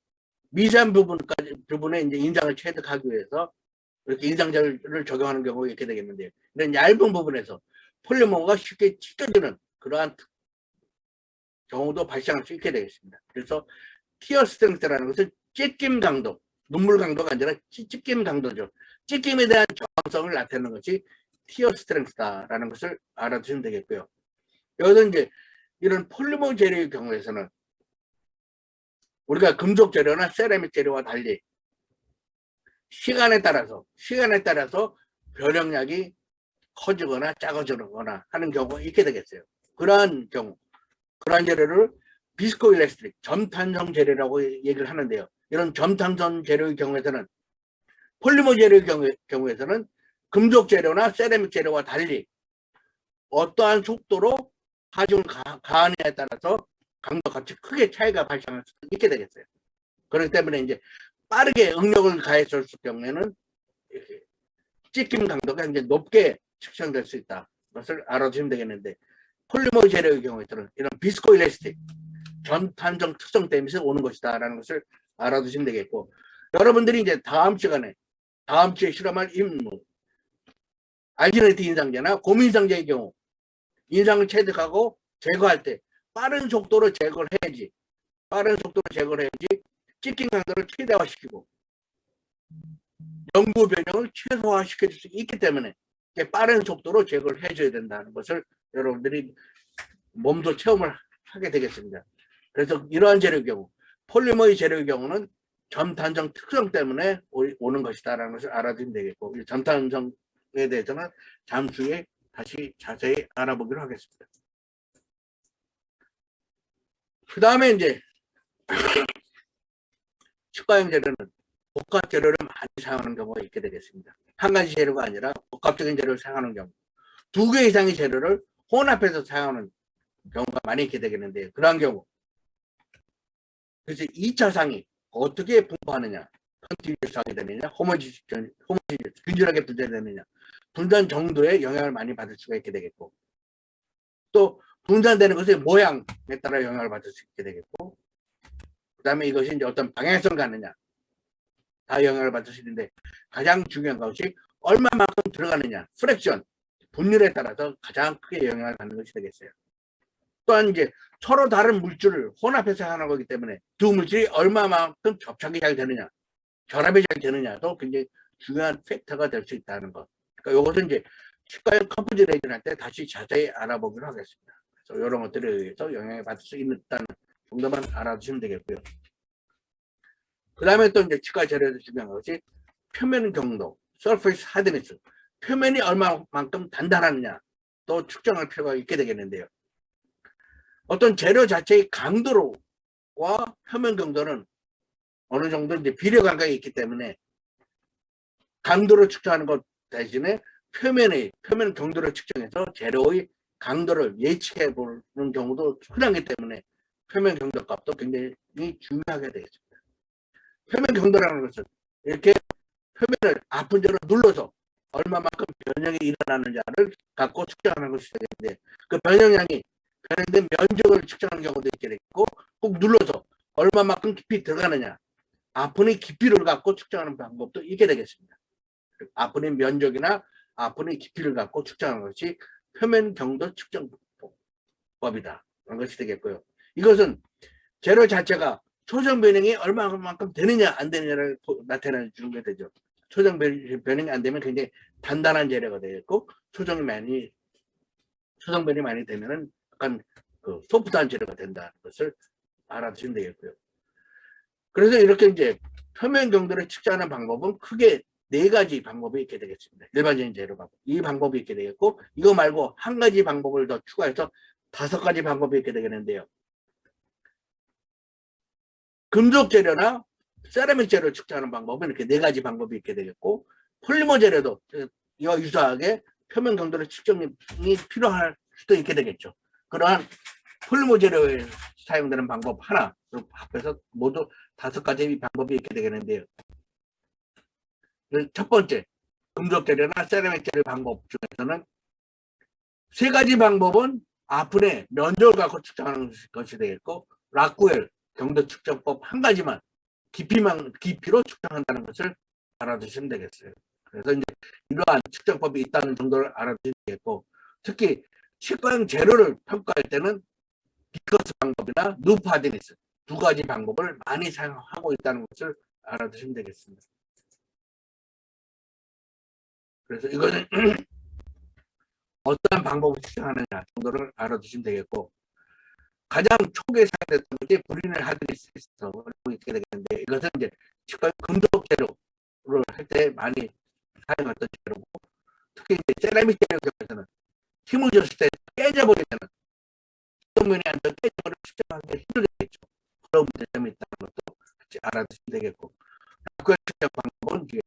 미세한 부분에 이제 인상을 체득하기 위해서 이렇게 인상제를 적용하는 경우가 있게 되겠는데요. 이런 얇은 부분에서 폴리머가 쉽게 찢겨지는 그러한 경우도 발생할 수 있게 되겠습니다. 그래서 티어 스트렝스라는 것은 찢김 강도, 눈물 강도가 아니라 찢김 강도죠. 찢김에 대한 저항성을 나타내는 것이 티어 스트렝스다라는 것을 알아두시면 되겠고요. 여기서 이제 이런 폴리머 재료의 경우에서는 우리가 금속 재료나 세라믹 재료와 달리 시간에 따라서 변형량이 커지거나 작아지거나 하는 경우가 있게 되겠어요. 그러한 경우, 그러한 재료를 비스코일레스틱, 점탄성 재료라고 얘기를 하는데요. 이런 점탄성 재료의 경우에서는 폴리머 재료의 경우에서는 금속 재료나 세라믹 재료와 달리 어떠한 속도로 하중을 가하느냐에 따라서 강도 값이 크게 차이가 발생할 수 있게 되겠어요. 그렇기 때문에 이제 빠르게 응력을 가했을 경우에는 찢김 강도가 이제 높게 측정될 수 있다. 것을 알아두시면 되겠는데, 폴리머 재료의 경우에는 이런 비스코일레스틱, 전탄성 특성 때문에 오는 것이다라는 것을 알아두시면 되겠고, 여러분들이 이제 다음 주에 실험할 임무, 알지네이트 인상제나 고민상제의 경우 인상을 체득하고 제거할 때 빠른 속도로 제거를 해야지. 찍힌 강도를 최대화시키고 연구 변형을 최소화시킬 수 있기 때문에 빠른 속도로 제거를 해줘야 된다는 것을 여러분들이 몸소 체험을 하게 되겠습니다. 그래서 이러한 재료의 경우, 폴리머의 재료의 경우는 점탄성 특성 때문에 오는 것이다라는 것을 알아두면 되겠고, 점탄성에 대해서는 잠시 다시 자세히 알아보기로 하겠습니다. 그 다음에 이제 치과형 재료는 복합 재료를 많이 사용하는 경우가 있게 되겠습니다. 한 가지 재료가 아니라 복합적인 재료를 사용하는 경우, 2개 이상의 재료를 혼합해서 사용하는 경우가 많이 있게 되겠는데요. 그러한 경우, 그래서 2차 상이 어떻게 분포하느냐, 컨티뉴스하게 되느냐, 균질하게 분산되느냐, 분산 정도에 영향을 많이 받을 수가 있게 되겠고, 또 분산되는 것의 모양에 따라 영향을 받을 수 있게 되겠고, 그 다음에 이것이 이제 어떤 방향성 가느냐, 다 영향을 받을 수 있는데, 가장 중요한 것이 얼마만큼 들어가느냐, 프랙션, 분율에 따라서 가장 크게 영향을 받는 것이 되겠어요. 또한 이제 서로 다른 물질을 혼합해서 하는 거기 때문에 두 물질이 얼마만큼 접착이 잘 되느냐, 결합이 잘 되느냐도 굉장히 중요한 팩터가 될 수 있다는 것. 그러니까 이것은 이제 치과형 컴포지레이션 할 때 다시 자세히 알아보기로 하겠습니다. 그래서 이런 것들에 의해서 영향을 받을 수 있다는 정도만 알아두시면 되겠고요. 그 다음에 또 이제 치과 재료에서 중요한 것이 표면 경도, surface hardness, 표면이 얼마만큼 단단하느냐 또 측정할 필요가 있게 되겠는데요. 어떤 재료 자체의 강도와 표면 경도는 어느 정도 이제 비례 감각이 있기 때문에 강도를 측정하는 것 대신에 표면 경도를 측정해서 재료의 강도를 예측해 보는 경우도 흔하기 때문에 표면 경도 값도 굉장히 중요하게 되겠습니다. 표면 경도라는 것은 이렇게 표면을 아픈대로 눌러서 얼마만큼 변형이 일어나느냐를 갖고 측정하는 것이 되겠는데, 그 변형량이 변형된 면적을 측정하는 경우도 있게 되고, 꼭 눌러서 얼마만큼 깊이 들어가느냐, 아픈의 깊이를 갖고 측정하는 방법도 있게 되겠습니다. 아픈의 면적이나 아픈의 깊이를 갖고 측정하는 것이 표면 경도 측정법이다. 그런 것이 되겠고요. 이것은 재료 자체가 초정 변형이 얼마만큼 되느냐 안 되느냐를 나타내 주는 게 되죠. 초정 변형이 안 되면 굉장히 단단한 재료가 되겠고, 초정 변형이 많이 되면은 약간 그 소프트한 재료가 된다는 것을 알아두시면 되겠고요. 그래서 이렇게 이제 표면 경도를 측정하는 방법은 크게 4가지 방법이 있게 되겠습니다. 일반적인 재료 방법. 이 방법이 있게 되겠고, 이거 말고 한 가지 방법을 더 추가해서 5가지 방법이 있게 되겠는데요. 금속 재료나 세라믹 재료를 측정하는 방법은 이렇게 4가지 방법이 있게 되겠고, 폴리머 재료도 이와 유사하게 표면 경도를 측정이 필요할 수도 있게 되겠죠. 그러한 폴리머 재료에 사용되는 방법 하나, 합해서 모두 5가지 방법이 있게 되겠는데요. 첫 번째, 금속 재료나 세라믹 재료 방법 중에서는 3가지 방법은 아픈의 면적을 갖고 측정하는 것이 되겠고, 락웰 경도 측정법 한 가지만 깊이로 측정한다는 것을 알아두시면 되겠어요. 그래서 이제 이러한 측정법이 있다는 정도를 알아두시면 되겠고, 특히 치과형 재료를 평가할 때는 비커스 방법이나 누프 하드니스 2가지 방법을 많이 사용하고 있다는 것을 알아두시면 되겠습니다. 그래서 이거는 어떠한 방법을 측정하느냐 정도를 알아두시면 되겠고, 가장 초기에 사용됐던 것이 브리넬 하드니스 테스트라고 있게 되겠는데, 이것은 이제 치과 금속 재료를 할 때 많이 사용했던 재료고, 특히 이제 세라믹 재료 경우에는 힘을 줬을 때 깨져버리면 면이 안 돼 깨져버리면 측정하기 힘들겠죠. 그런 문제점이 있다는 것도 같이 알아두시면 되겠고, 그 측정 방법은 뒤에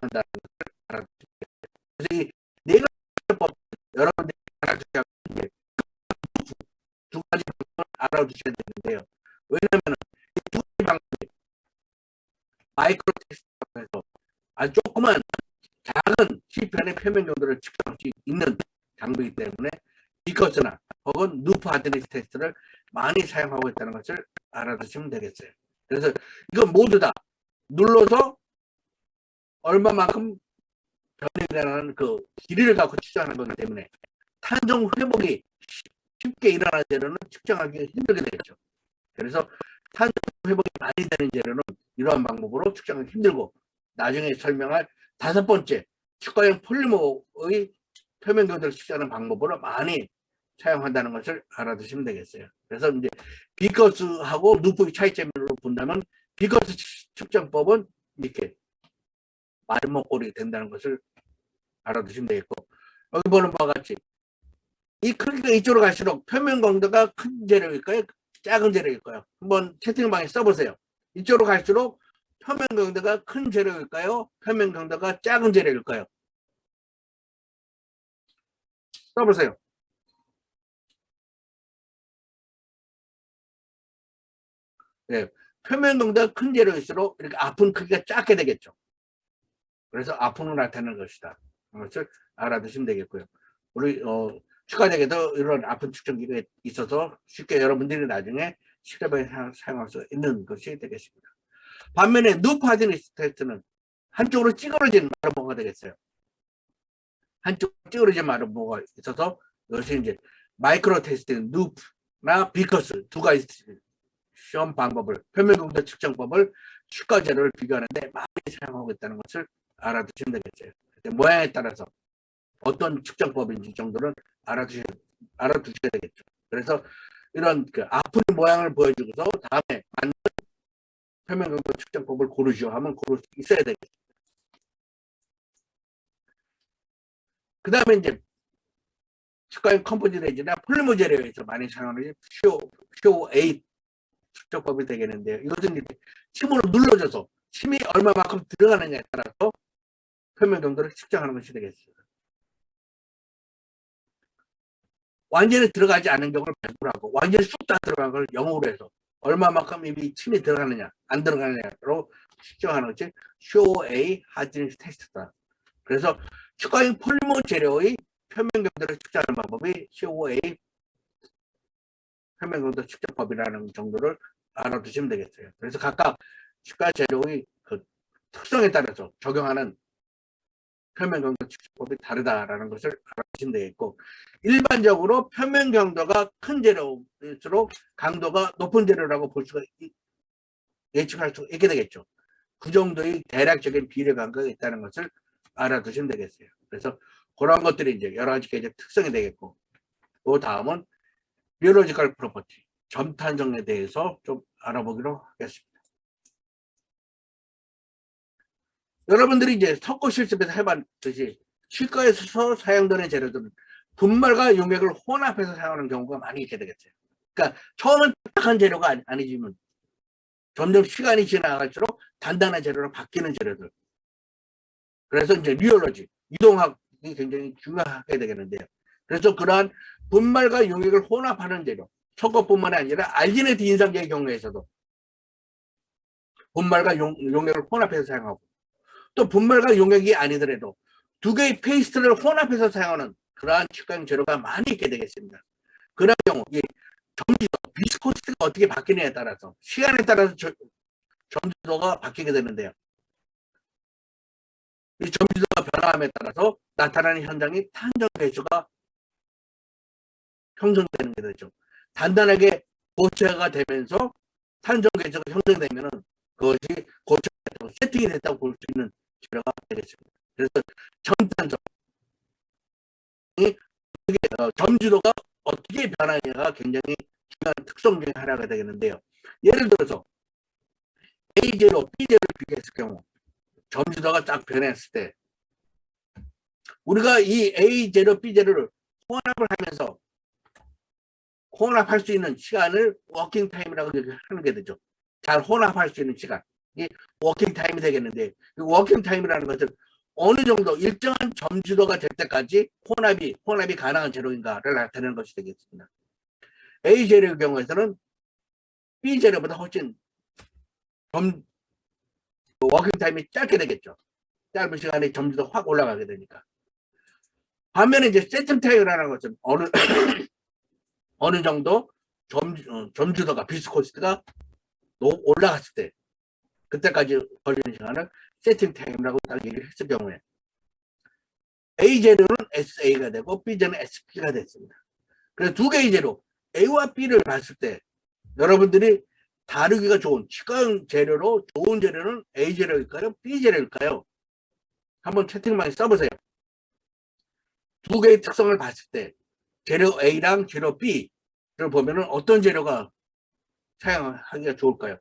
한다는 것을 알아두시면 되겠고, 그래서 이 4가지 법 여러분들이 알아두셔야 하는 2가지 방법을 알아두셔야 되는데요. 왜냐하면 이 2가지 방법이 마이크로 테스트에서 아주 조그만 작은 실편의 표면 경도를 측정할 수 있는 장비이기 때문에 비커스나 혹은 누프 하드니스 테스트를 많이 사용하고 있다는 것을 알아두시면 되겠어요. 그래서 이건 모두 다 눌러서 얼마만큼 변이 일어나는 그 길이를 갖고 측정하는 거기 때문에 탄성 회복이 쉽게 일어나는 재료는 측정하기 힘들게 되겠죠. 그래서 탄성 회복이 많이 되는 재료는 이러한 방법으로 측정하기 힘들고, 나중에 설명할 5번째 축가형 폴리머의 표면 경도를 측정하는 방법으로 많이 사용한다는 것을 알아두시면 되겠어요. 그래서 이제 비커스하고 누프의 차이점으로 본다면, 비커스 측정법은 이렇게 마른 목걸이 된다는 것을 알아두시면 되겠고, 여기 보는 바와 같이 이 크기가 이쪽으로 갈수록 표면 강도가 큰 재료일까요? 작은 재료일까요? 한번 채팅방에 써보세요. 이쪽으로 갈수록 표면 강도가 큰 재료일까요? 표면 강도가 작은 재료일까요? 써보세요. 네, 표면 강도가 큰 재료일수록 이렇게 아픈 크기가 작게 되겠죠. 그래서 아픔을 나타내는 것이다. 그것을 알아두시면 되겠고요. 우리 추가적에도 이런 아픈 측정기가 있어서 쉽게 여러분들이 나중에 실험에 사용할 수 있는 것이 되겠습니다. 반면에 누프 하드니스 테스트는 한쪽으로 찌그러진 마름모가 되겠어요. 한쪽으로 찌그러진 마름모가 있어서 이것이 이제 마이크로 테스트 누프나 비커스 두 가지 시험 방법을, 표면 강도 측정법을 추가 재료를 비교하는데 많이 사용하고 있다는 것을 알아두시면 되겠어요. 모양에 따라서 어떤 측정법인지 정도는 알아두셔야 되겠죠. 그래서 이런 그 아픈 모양을 보여주고서 다음에 맞는 표면 강도 측정법을 고르시오 하면 고를 수 있어야 되겠죠. 그 다음에 이제 측가형 컴포지 레진이나 폴리머 재료에서 많이 사용하는 CO8 측정법이 되겠는데요. 이것은 이제 침으로 눌러줘서 침이 얼마만큼 들어가느냐에 따라서 표면 강도를 측정하는 것이 되겠습니다. 완전히 들어가지 않은 경우를 100으로 하고, 완전히 쑥 다 들어간 걸 0으로 해서 얼마만큼 이미 침이 들어가느냐 안 들어가느냐로 측정하는 것이 COA 하드니스 테스트다. 그래서 추가형 폴리머 재료의 표면 강도를 측정하는 방법이 COA 표면 강도 측정법이라는 정도를 알아두시면 되겠어요. 그래서 각각 추가 재료의 그 특성에 따라서 적용하는 표면 강도 측정법이 다르다라는 것을 알아두시면 되겠고, 일반적으로 표면 강도가 큰 재료일수록 강도가 높은 재료라고 볼 수가 예측할 수 있게 되겠죠. 그 정도의 대략적인 비례 감각이 있다는 것을 알아두시면 되겠어요. 그래서 그런 것들이 이제 여러 가지 개적 특성이 되겠고, 그 다음은 비올로지컬 프로퍼티, 점탄성에 대해서 좀 알아보기로 하겠습니다. 여러분들이 이제 석고 실습에서 해봤듯이 치과에서 사용되는 재료들은 분말과 용액을 혼합해서 사용하는 경우가 많이 있게 되겠어요. 그러니까 처음은 딱딱한 재료가 아니지만 점점 시간이 지나갈수록 단단한 재료로 바뀌는 재료들. 그래서 이제 리얼러지, 이동학이 굉장히 중요하게 되겠는데요. 그래서 그러한 분말과 용액을 혼합하는 재료, 석고뿐만 아니라 알지네트 인상제의 경우에서도 분말과 용액을 혼합해서 사용하고, 또 분말과 용액이 아니더라도 두 개의 페이스트를 혼합해서 사용하는 그러한 치과형 재료가 많이 있게 되겠습니다. 그런 경우 이 점지도, 비스코시티가 어떻게 바뀌느냐에 따라서 시간에 따라서 점지도가 바뀌게 되는데요. 이 점지도가 변화함에 따라서 나타나는 현상이 탄정 배수가 형성되는 게 되죠. 단단하게 고체가 되면서 탄정 배수가 형성되면은 그것이 고체가 세팅이 됐다고 볼 수 있는 재료가 되겠습니다. 그래서 점탄성이 점지도가 어떻게 변하느냐가 굉장히 중요한 특성 중에 하나가 되겠는데요. 예를 들어서 A제로, B제를 비교했을 경우 점지도가 딱 변했을 때 우리가 이 A제로, B제를 혼합을 하면서 혼합할 수 있는 시간을 워킹 타임이라고 하는 게 되죠. 잘 혼합할 수 있는 시간. 이 워킹 타임이 되겠는데, 이 워킹 타임이라는 것은 어느 정도 일정한 점지도가 될 때까지 혼합이 가능한 재료인가를 나타내는 것이 되겠습니다. A 재료의 경우에서는 B 재료보다 훨씬 워킹 타임이 짧게 되겠죠. 짧은 시간에 점지도 확 올라가게 되니까. 반면에 이제 세팅 타임이라는 것은 어느 정도 점주도가 비스코시티가 올라갔을 때 그때까지 걸리는 시간을 세팅 타임이라고 딱 얘기를 했을 경우에 A 재료는 SA가 되고 B 재료는 SP가 됐습니다. 그래서 두 개의 재료 A와 B를 봤을 때 여러분들이 다루기가 좋은 치과용 재료로 좋은 재료는 A 재료일까요? B 재료일까요? 한번 채팅방에 써보세요. 두 개의 특성을 봤을 때 재료 A랑 재료 B를 보면은 어떤 재료가 사용하기가 좋을까요?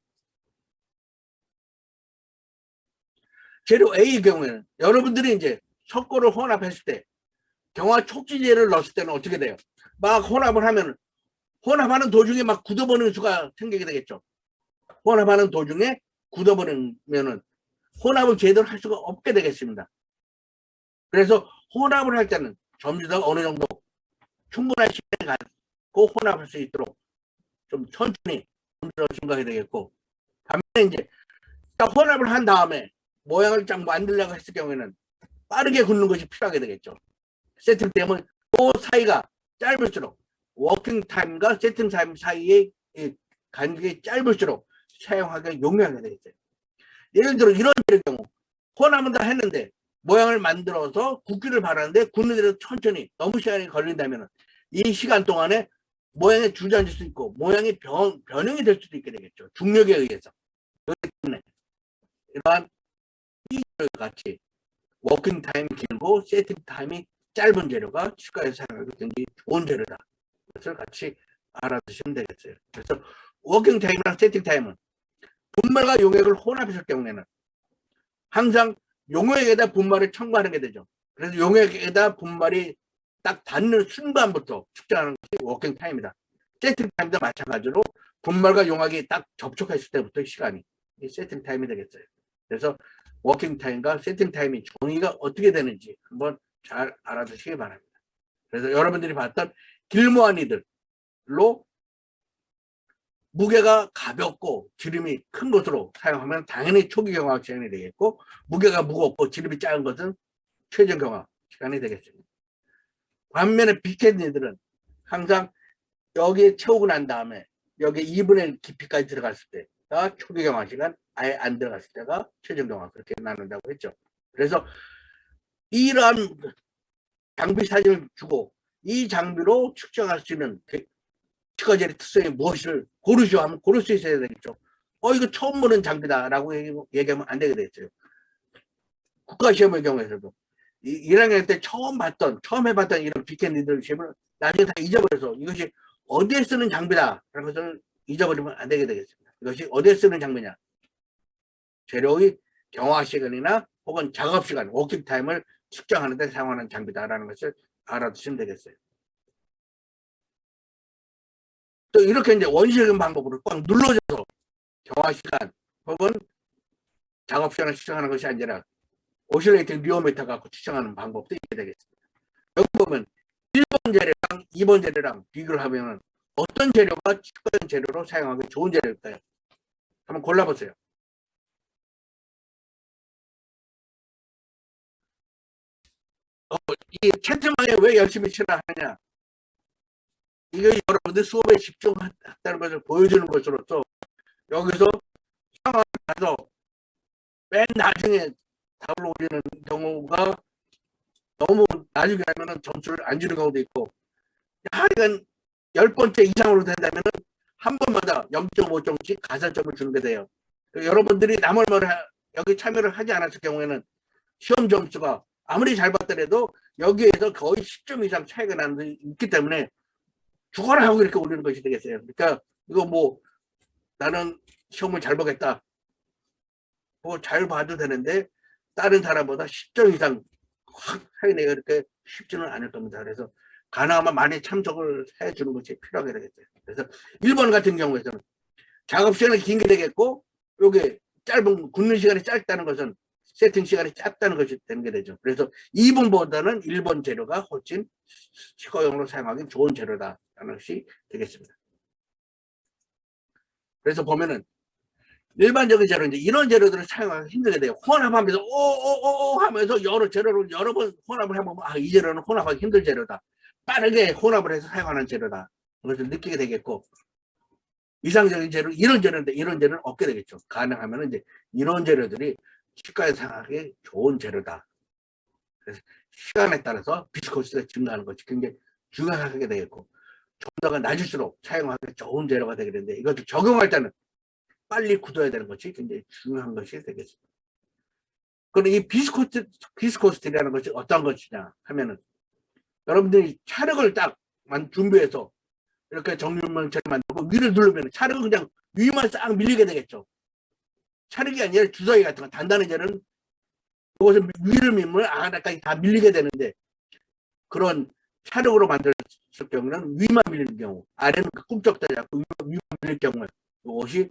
재료 A의 경우에는 여러분들이 이제 석고를 혼합했을 때 경화 촉진제를 넣었을 때는 어떻게 돼요? 막 혼합을 하면 혼합하는 도중에 막 굳어버리는 수가 생기게 되겠죠. 혼합하는 도중에 굳어버리면은 혼합을 제대로 할 수가 없게 되겠습니다. 그래서 혼합을 할 때는 점유도가 어느 정도 충분한 시간을 갖고 혼합할 수 있도록 좀 천천히 증가해야 되겠고, 반면에 이제 딱 혼합을 한 다음에 모양을 쫙 만들려고 했을 경우에는 빠르게 굽는 것이 필요하게 되겠죠. 세팅 타임은 그 사이가 짧을수록 워킹 타임과 세팅 타임 사이의 간격이 짧을수록 사용하기가 용이하게 되겠죠. 예를 들어 이런 경우 혼합은 다 했는데 모양을 만들어서 굽기를 바라는데 굽는 대로 천천히 너무 시간이 걸린다면 이 시간 동안에 모양이 주저앉을 수 있고 모양이 변형이 될 수도 있게 되겠죠. 중력에 의해서. 그렇기 때문에 이러한 같이 워킹 타임이 길고 세팅 타임이 짧은 재료가 치과에서 사용하기 굉장히 좋은 재료다. 그것을 같이 알아두시면 되겠어요. 그래서 워킹 타임이랑 세팅 타임은 분말과 용액을 혼합했을 경우에는 항상 용액에다 분말을 첨가하는 게 되죠. 그래서 용액에다 분말이 딱 닿는 순간부터 측정하는 것이 워킹 타임이다. 세팅 타임도 마찬가지로 분말과 용액이 딱 접촉했을 때부터 시간이 세팅 타임이 되겠어요. 그래서 워킹 타임과 세팅 타임이 정의가 어떻게 되는지 한번 잘 알아두시기 바랍니다. 그래서 여러분들이 봤던 길모아니들로 무게가 가볍고 지름이 큰 것으로 사용하면 당연히 초기 경화 시간이 되겠고, 무게가 무겁고 지름이 작은 것은 최종 경화 시간이 되겠습니다. 반면에 빅캔디들은 항상 여기에 채우고 난 다음에 여기 2분의 1 깊이까지 들어갔을 때가 초기 경화 시간, 아예 안 들어갔을 때가 최종 경화, 그렇게 나눈다고 했죠. 그래서 이러한 장비 사진을 주고 이 장비로 측정할 수 있는 치과젤의 특성이 무엇을 고르시오 하면 고를 수 있어야 되겠죠. 이거 처음 보는 장비다라고 얘기하면 안 되게 되겠어요. 국가시험의 경우에서도 1학년 때 처음 해봤던 이런 빅캔디들 시험을 나중에 다 잊어버려서 이것이 어디에 쓰는 장비다라는 것을 잊어버리면 안 되게 되겠습니다. 이것이 어디에 쓰는 장비냐? 재료의 경화 시간이나 혹은 작업 시간, 워킹 타임을 측정하는 데 사용하는 장비다라는 것을 알아두시면 되겠어요. 또 이렇게 이제 원시적인 방법으로 꽉 눌러줘서 경화 시간 혹은 작업 시간을 측정하는 것이 아니라 오실레이팅 리오미터 갖고 측정하는 방법도 있게 되겠습니다. 여기 보면 1번 재료랑 2번 재료랑 비교를 하면 어떤 재료가 치과용 재료로 사용하기 좋은 재료일까요? 한번 골라보세요. 이 채팅방에 왜 열심히 치라하냐? 이게 여러분들 수업에 집중했다는 것을 보여주는 것으로서 여기서 상황을 봐서 맨 나중에 답을 올리는 경우가 너무 나중에 하면은 점수를 안 주는 경우도 있고, 하여간 10번째 이상으로 된다면은 한 번마다 0.5점씩 가산점을 주는 게 돼요. 여러분들이 남을머리 여기 참여를 하지 않았을 경우에는 시험 점수가 아무리 잘 봤더라도 여기에서 거의 10점 이상 차이가 나는 게 있기 때문에 죽어라 하고 이렇게 올리는 것이 되겠어요. 그러니까 이거 뭐 나는 시험을 잘 보겠다, 뭐 잘 봐도 되는데 다른 사람보다 10점 이상 확 차이 내가 이렇게 쉽지는 않을 겁니다. 그래서 가능하면 많이 참석을 해주는 것이 필요하게 되겠어요. 그래서 1번 같은 경우에는 작업 시간이 긴 게 되겠고, 요게 짧은 굽는 시간이 짧다는 것은 세팅 시간이 짧다는 것이 되는 게 되죠. 그래서 2번보다는 1번 재료가 훨씬 치과용으로 사용하기 좋은 재료다라는 것이 되겠습니다. 그래서 보면은 일반적인 재료, 이제 이런 재료들을 사용하기 힘들게 돼요. 혼합하면서 오오오 하면서 여러 재료를 여러 번 혼합을 해보면 이 재료는 혼합하기 힘든 재료다, 빠르게 혼합을 해서 사용하는 재료다, 그것을 느끼게 되겠고, 이상적인 재료, 이런 재료인데 이런 재료는 없게 되겠죠. 가능하면 이제 이런 재료들이 치과에 사용하기 좋은 재료다. 그래서 시간에 따라서 비스코스가 증가하는 것이 굉장히 중요하게 되겠고, 점도가 낮을수록 사용하기 좋은 재료가 되게 되는데, 이것도 적용할 때는 빨리 굳어야 되는 것이 굉장히 중요한 것이 되겠습니다. 그럼 이 비스코스티라는 것이 어떤 것이냐 하면은, 여러분들이 찰흙을 딱 준비해서 이렇게 정육면처럼 만들고 위를 누르면 찰흙은 그냥 위만 싹 밀리게 되겠죠. 찰흙이 아니라 주사위 같은 거, 단단한 재료는 이것을 위를 밀면 아래까지 다 밀리게 되는데, 그런 찰흙으로 만들었을 경우는 위만 밀리는 경우, 아래는 꿈쩍대지 않고 위만 밀릴 경우에 이것이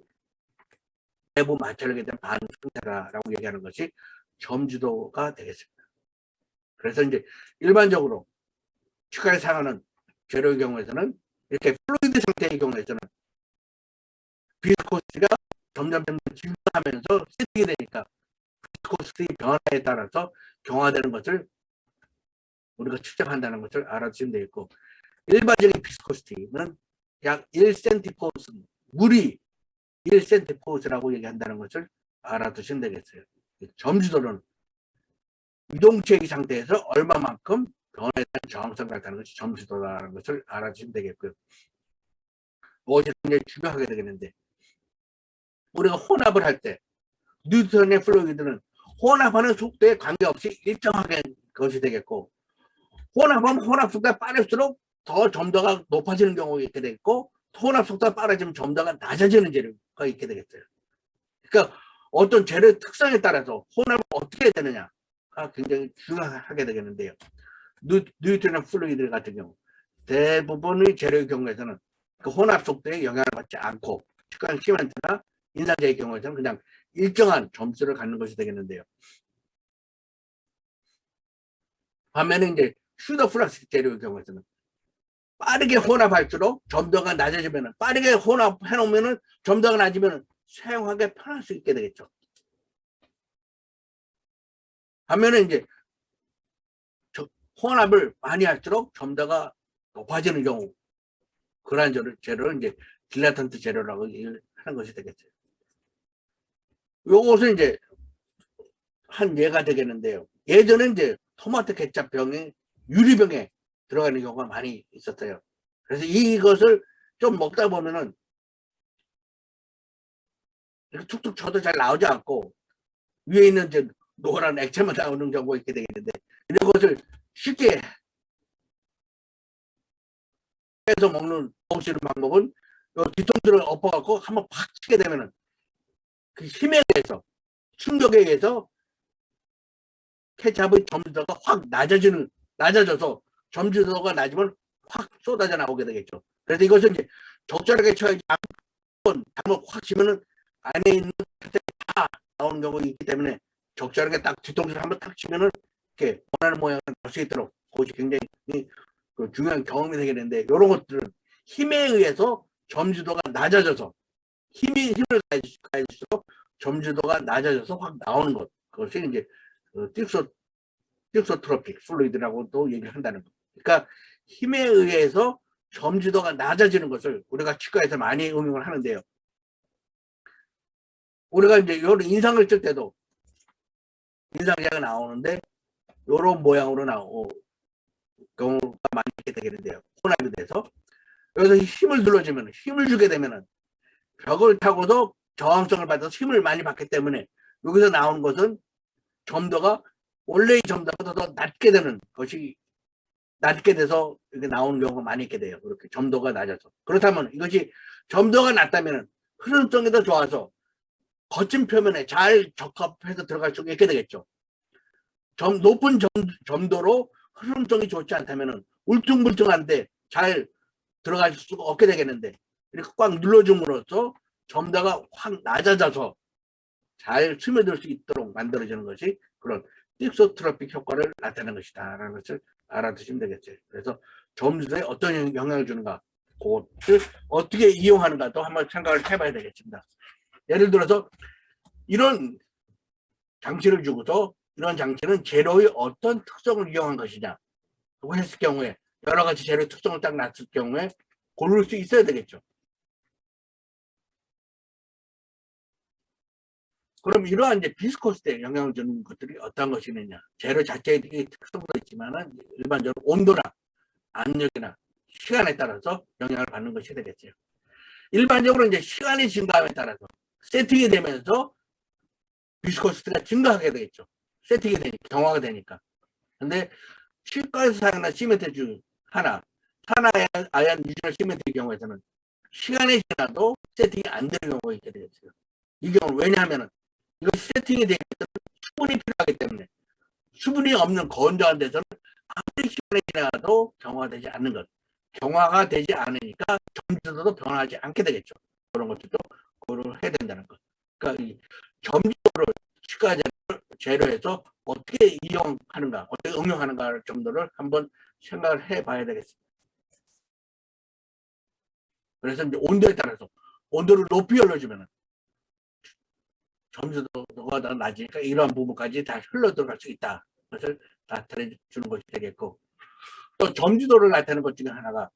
내부 마찰력에 대한 반응 상태라고 얘기하는 것이 점주도가 되겠습니다. 그래서 이제 일반적으로 치과에 사용하는 재료의 경우에서는 이렇게 플루이드 상태의 경우에서는 비스코스티가 점점 증가하면서 세팅이 되니까 비스코스티 변화에 따라서 경화되는 것을 우리가 측정한다는 것을 알아두시면 되겠고, 일반적인 비스코스티는 약 1cm, 물이 1cm라고 얘기한다는 것을 알아두시면 되겠어요. 점주도는 유동체의 상태에서 얼마만큼 변화에 대한 저항성을 나타내는 것이 점주도라는 것을 알아두시면 되겠고요. 이것이 굉장히 중요하게 되겠는데, 우리가 혼합을 할 때 뉴턴의 플루이드는 혼합하는 속도에 관계없이 일정하게 것이 되겠고, 혼합하면 혼합 속도가 빠를수록 더 점도가 높아지는 경우가 있게 되겠고, 혼합 속도가 빠르지면 점도가 낮아지는 재료가 있게 되겠어요. 그러니까 어떤 재료의 특성에 따라서 혼합을 어떻게 해야 되느냐가 굉장히 중요하게 되겠는데요. 뉴턴의 플루이드 같은 경우 대부분의 재료의 경우에서는 그 혼합 속도에 영향을 받지 않고, 측간 시멘트나 인산재의 경우에서는 그냥 일정한 점수를 갖는 것이 되겠는데요. 반면에 이제 슈더 플라스틱 재료의 경우에서는 빠르게 혼합할수록 점도가 낮아지면, 빠르게 혼합해 놓으면 점도가 낮으면 사용하기 편할 수 있게 되겠죠. 반면에 이제 혼합을 많이 할수록 점도가 높아지는 경우, 그러한 재료를 이제 딜라턴트 재료라고 얘기를 하는 것이 되겠죠. 요것은 이제 한 예가 되겠는데요. 예전에 이제 토마토 케첩 병에, 유리병에 들어가는 경우가 많이 있었어요. 그래서 이것을 좀 먹다 보면은 툭툭 쳐도 잘 나오지 않고 위에 있는 이제 노란 액체만 나오는 경우가 있게 되겠는데, 이것을 쉽게 해서 먹는 방법은 뒤통수를 엎어갖고 한번 팍 치게 되면은 그 힘에 의해서, 충격에 의해서 케찹의 점유도가 확 낮아져서 점유도가 낮으면 확 쏟아져 나오게 되겠죠. 그래서 이것은 이제 적절하게 쳐야지, 한번 확 치면은 안에 있는 다 나오는 경우가 있기 때문에 적절하게 딱 뒤통수를 한번 탁 치면은 이렇게 원하는 모양을 낼 수 있도록, 그것이 굉장히 중요한 경험이 되겠는데, 이런 것들은 힘에 의해서 점유도가 낮아져서, 힘을 가해질수록 점유도가 낮아져서 확 나오는 것, 그것이 이제 틱소트로픽 플루이드라고도 얘기를 한다는 것. 그러니까 힘에 의해서 점유도가 낮아지는 것을 우리가 치과에서 많이 응용을 하는데요. 우리가 이제 이런 인상을 쓸 때도 인상제가 나오는데 이런 모양으로 나오고 경우가 많이 있게 되겠는데요. 혼합이 돼서 여기서 힘을 눌러주면, 힘을 주게 되면은 벽을 타고도 저항성을 받아서 힘을 많이 받기 때문에 여기서 나오는 것은 점도가 원래의 점도보다 더 낮게 되는 것이, 낮게 돼서 이렇게 나오는 경우가 많이 있게 돼요. 그렇게 점도가 낮아서. 그렇다면 이것이 점도가 낮다면 흐름성이 더 좋아서 거친 표면에 잘 적합해서 들어갈 수 있게 되겠죠. 높은 점도로 흐름성이 좋지 않다면 울퉁불퉁한데 잘 들어갈 수가 없게 되겠는데, 이렇게 꽉 눌러줌으로써 점도가 확 낮아져서 잘 스며들 수 있도록 만들어지는 것이 그런 틱소트로픽 효과를 나타내는 것이다 라는 것을 알아두시면 되겠죠. 그래서 점수에 어떤 영향을 주는가, 그것을 어떻게 이용하는가도 한번 생각을 해봐야 되겠습니다. 예를 들어서 이런 장치를 주고서 이런 장치는 재료의 어떤 특성을 이용한 것이냐 했을 경우에, 여러 가지 재료 특성을 딱 놨을 경우에 고를 수 있어야 되겠죠. 그럼 이러한 이제 비스코스에 영향을 주는 것들이 어떤 것이느냐. 재료 자체의 특성도 있지만은 일반적으로 온도나 압력이나 시간에 따라서 영향을 받는 것이 되겠죠. 일반적으로 이제 시간이 증가함에 따라서 세팅이 되면서 비스코스가 증가하게 되겠죠. 세팅이 되니까, 경화가 되니까. 근데 치과에서 사용하는 시멘트 중 하나, 탄화아연 유준열 시멘트의 경우에서는 시간이 지나도 세팅이 안 되는 경우가 있게 되겠어요. 이 경우는 왜냐하면 이거 세팅이 되기 위해서는 수분이 필요하기 때문에 수분이 없는 건조한 데서는 아무리 시간이 지나도 경화되지 않는 것. 경화가 되지 않으니까 점주도도 변하지 않게 되겠죠. 그런 것들도 고려를 해야 된다는 것. 그러니까 이 점주도를 치과 재료에서 어떻게 이용하는가, 어떻게 응용하는가 정도를 한번 생각을 해봐야 되겠습니다. 그래서 이제 온도에 따라서 온도를 높이 올려주면 점수도가 더 낮으니까 이러한 부분까지 다 흘러 들어갈 수 있다. 그것을 나타내 주는 것이 되겠고, 또 점주도를 나타내는 것 중에 하나가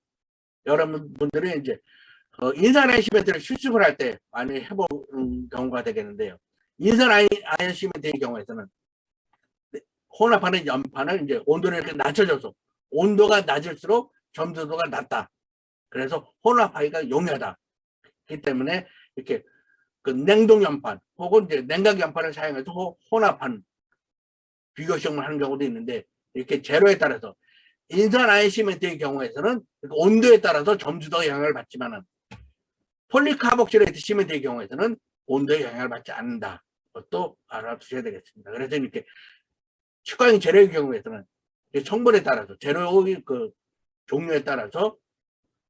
여러분들이 이제 인산아연 시멘트를 실습을 할 때 많이 해보는 경우가 되겠는데요. 인산아연 시멘트의 경우에서는 혼합하는 연판을 이제 온도를 이렇게 낮춰줘서 온도가 낮을수록 점수도가 낮다. 그래서 혼합하기가 용이하다. 그렇기 때문에 이렇게 그 냉동 연판 혹은 이제 냉각 연판을 사용해서 혼합한 비교 시험을 하는 경우도 있는데, 이렇게 재료에 따라서 인산아연 시멘트의 경우에서는 온도에 따라서 점수도 영향을 받지만은 폴리카복실레이트 시멘트의 경우에서는 온도에 영향을 받지 않는다. 그것도 알아두셔야 되겠습니다. 그래서 이렇게 치과용 재료의 경우에서는 성분에 따라서 재료의 그 종류에 따라서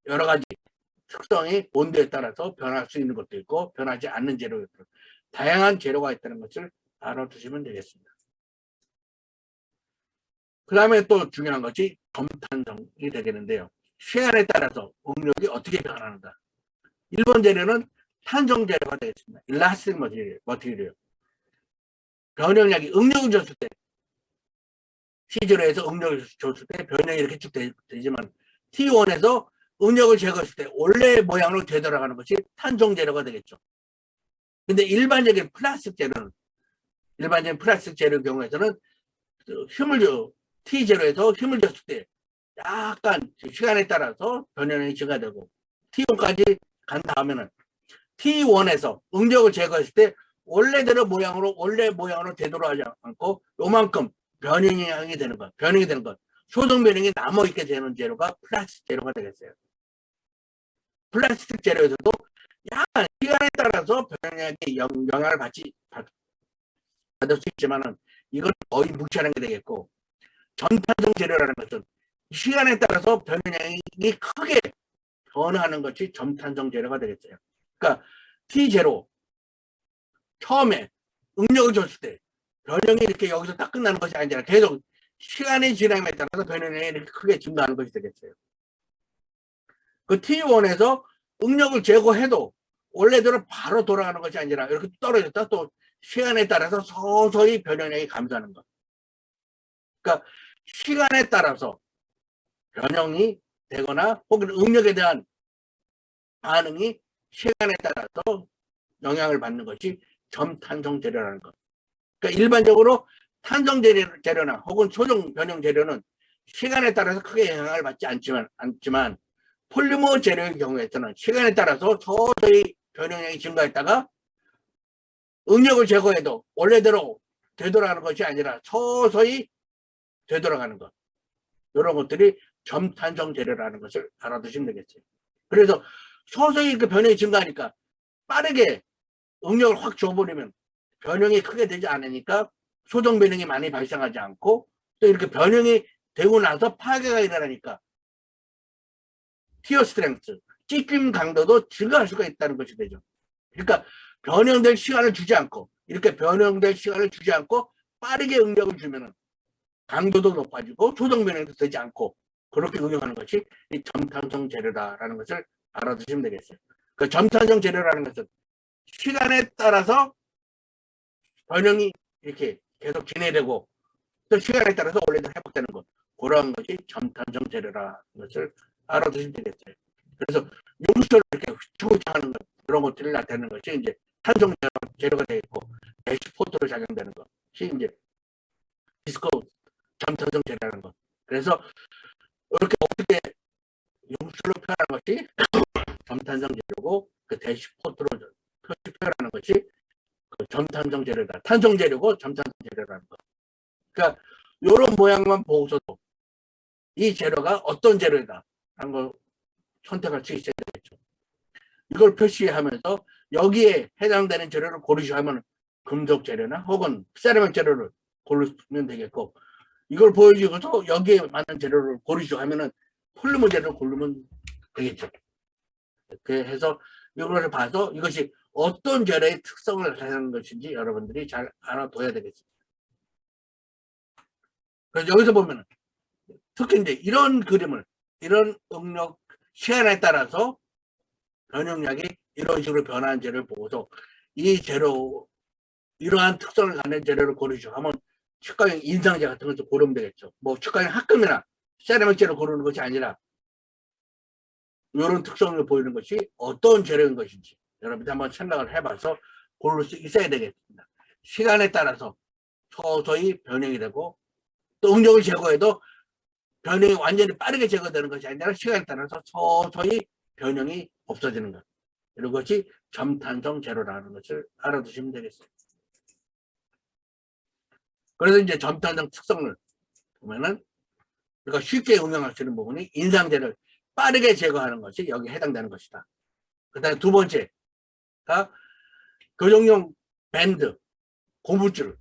여러 가지 특성이 온도에 따라서 변할 수 있는 것도 있고 변하지 않는 재료도 있고 다양한 재료가 있다는 것을 알아두시면 되겠습니다. 그 다음에 또 중요한 것이 점탄성이 되겠는데요. 시간에 따라서 응력이 어떻게 변하는가. 1번 재료는 탄성 재료가 되겠습니다. 일라스틱 머티리얼. 변형량이 응력을 줬을 때 T0에서 응력을 줬을 때 변형이 이렇게 쭉 되지만 T1에서 응력을 제거했을 때 원래 모양으로 되돌아가는 것이 탄성 재료가 되겠죠. 근데 일반적인 플라스틱 재료의 경우에서는 힘을 줘 T0에서 힘을 줬을 때 약간 시간에 따라서 변형이 증가되고 T1까지 간 다음에는 T1에서 응력을 제거했을 때 원래 모양으로 되돌아가지 않고 요만큼 변형이 되는 것, 소정 변형이 남아있게 되는 재료가 플라스틱 재료가 되겠어요. 플라스틱 재료에서도 약간 시간에 따라서 변형에 영향을 받을 수 있지만은 이건 거의 무시하는 게 되겠고, 전탄성 재료라는 것은 시간에 따라서 변형량이 크게 변화하는 것이 점탄성 재료가 되겠어요. 그러니까 T0 처음에 응력을 줬을 때 변형이 이렇게 여기서 딱 끝나는 것이 아니라 계속 시간이 지남에 따라서 변형량이 이렇게 크게 증가하는 것이 되겠어요. 그 T1에서 응력을 제거해도 원래대로 바로 돌아가는 것이 아니라 이렇게 떨어졌다 또 시간에 따라서 서서히 변형량이 감소하는 것. 그러니까 시간에 따라서 변형이 되거나 혹은 응력에 대한 반응이 시간에 따라서 영향을 받는 것이 점탄성 재료라는 것. 그러니까 일반적으로 탄성 재료나 혹은 소정 변형 재료는 시간에 따라서 크게 영향을 받지 않지만 폴리머 재료의 경우에서는 시간에 따라서 서서히 변형량이 증가했다가 응력을 제거해도 원래대로 되돌아가는 것이 아니라 서서히 되돌아가는 것. 이런 것들이 점탄성 재료라는 것을 알아두시면 되겠어요. 그래서 서서히 그 변형이 증가하니까 빠르게 응력을 확 줘버리면 변형이 크게 되지 않으니까 소정 변형이 많이 발생하지 않고 또 이렇게 변형이 되고 나서 파괴가 일어나니까 티어 스트렝스, 찢김 강도도 증가할 수가 있다는 것이 되죠. 그러니까 변형될 시간을 주지 않고 빠르게 응력을 주면은 강도도 높아지고 소정 변형도 되지 않고 그렇게 응용하는 것이 이 점탄성 재료다라는 것을 알아두시면 되겠어요. 그 점탄성 재료라는 것은 시간에 따라서 변형이 이렇게 계속 진행되고 또 시간에 따라서 원래대로 회복되는 것, 그러한 것이 점탄성 재료라는 것을 알아두시면 되겠어요. 그래서 용수를 이렇게 휘청휘청하는 것, 그런 것들을 나타내는 것이 이제 탄성 재료가 되겠고 대시포트로 작용되는 것이 이제 디스코 점탄성 재료라는 것. 그래서 이렇게 어떻게 용수로 표현하는 것이 점탄성 재료고 그 대시포트로 표현하는 것이 그 점탄성 재료다. 탄성 재료고 점탄성 재료라는 것. 그러니까 이런 모양만 보고서도 이 재료가 어떤 재료다 하는 걸 선택할 수 있어야 되겠죠. 이걸 표시하면서 여기에 해당되는 재료를 고르시오 하면 금속 재료나 혹은 세라믹 재료를 고르면 되겠고, 이걸 보여주고서 여기에 맞는 재료를 고르시오 하면은 폴리머 재료를 고르면 되겠죠. 이렇게 해서 이거를 봐서 이것이 어떤 재료의 특성을 나타내는 것인지 여러분들이 잘 알아둬야 되겠습니다. 그래서 여기서 보면은 특히 이제 이런 그림을, 이런 응력 시간에 따라서 변형량이 이런 식으로 변하는 재료를 보고서 이 재료, 이러한 특성을 갖는 재료를 고르시오 하면 치과용 인상제 같은 것도 고르면 되겠죠. 뭐 치과용 합금이나 세라믹 재료 고르는 것이 아니라 이런 특성을 보이는 것이 어떤 재료인 것인지 여러분들 한번 생각을 해봐서 고를 수 있어야 되겠습니다. 시간에 따라서 서서히 변형이 되고 또 응력을 제거해도 변형이 완전히 빠르게 제거되는 것이 아니라 시간에 따라서 서서히 변형이 없어지는 것. 이런 것이 점탄성 재료라는 것을 알아두시면 되겠습니다. 그래서 이제 점탄성 특성을 보면은 우리가 쉽게 응용할 수 있는 부분이 인상재를 빠르게 제거하는 것이 여기에 해당되는 것이다. 그 다음에 두 번째가 교정용 밴드, 고무줄을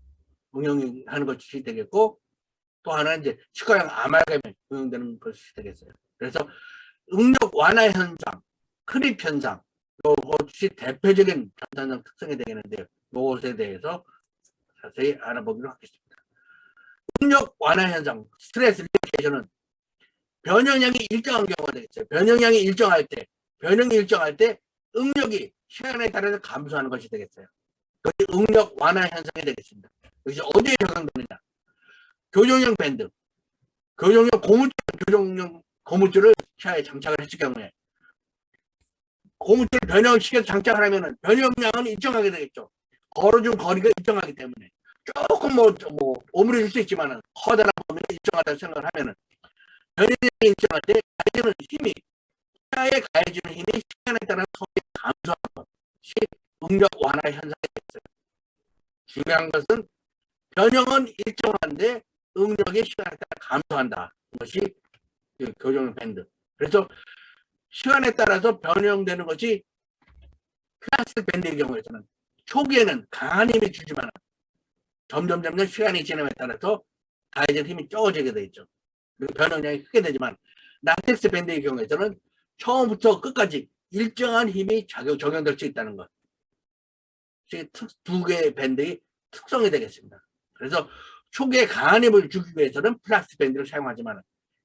응용하는 것이 되겠고, 또 하나는 이제 치과용 아말감에 응용되는 것이 되겠어요. 그래서 응력 완화 현상, 크립 현상, 이것이 대표적인 점탄성 특성이 되겠는데요. 이것에 대해서 자세히 알아보기로 하겠습니다. 응력 완화 현상, 스트레스 리액션은 변형량이 일정한 경우가 되겠어요. 변형량이 일정할 때 응력이 시간에 따라서 감소하는 것이 되겠어요. 그것이 응력 완화 현상이 되겠습니다. 이것이 어디에 적용되느냐? 교정용 밴드, 교정용 고무줄을 차에 장착을 했을 경우에 고무줄을 변형시켜서 장착을 하면은 변형량은 일정하게 되겠죠. 걸어준 거리가 일정하기 때문에 조금 뭐 오므려질 수 있지만은 커다란 범위가 일정하다고 생각을 하면은 변형량이 일정할 때 가해지는 힘이, 차에 가해지는 힘이 시간에 따라 감소하는 것이 응력 완화 현상이 되겠어요. 중요한 것은 변형은 일정한데 응력이 시간에 따라 감소한다. 이것이 교정용 밴드. 그래서 시간에 따라서 변형되는 것이 플라스틱 밴드의 경우에서는 초기에는 강한 힘이 주지만 점점 시간이 지남에 따라서 가해진 힘이 적어지게 되죠. 변형량이 크게 되지만 라텍스 밴드의 경우에서는 처음부터 끝까지 일정한 힘이 적용될 수 있다는 것. 두 개의 밴드의 특성이 되겠습니다. 그래서 초기에 강한 힘을 주기 위해서는 플라스틱 밴드를 사용하지만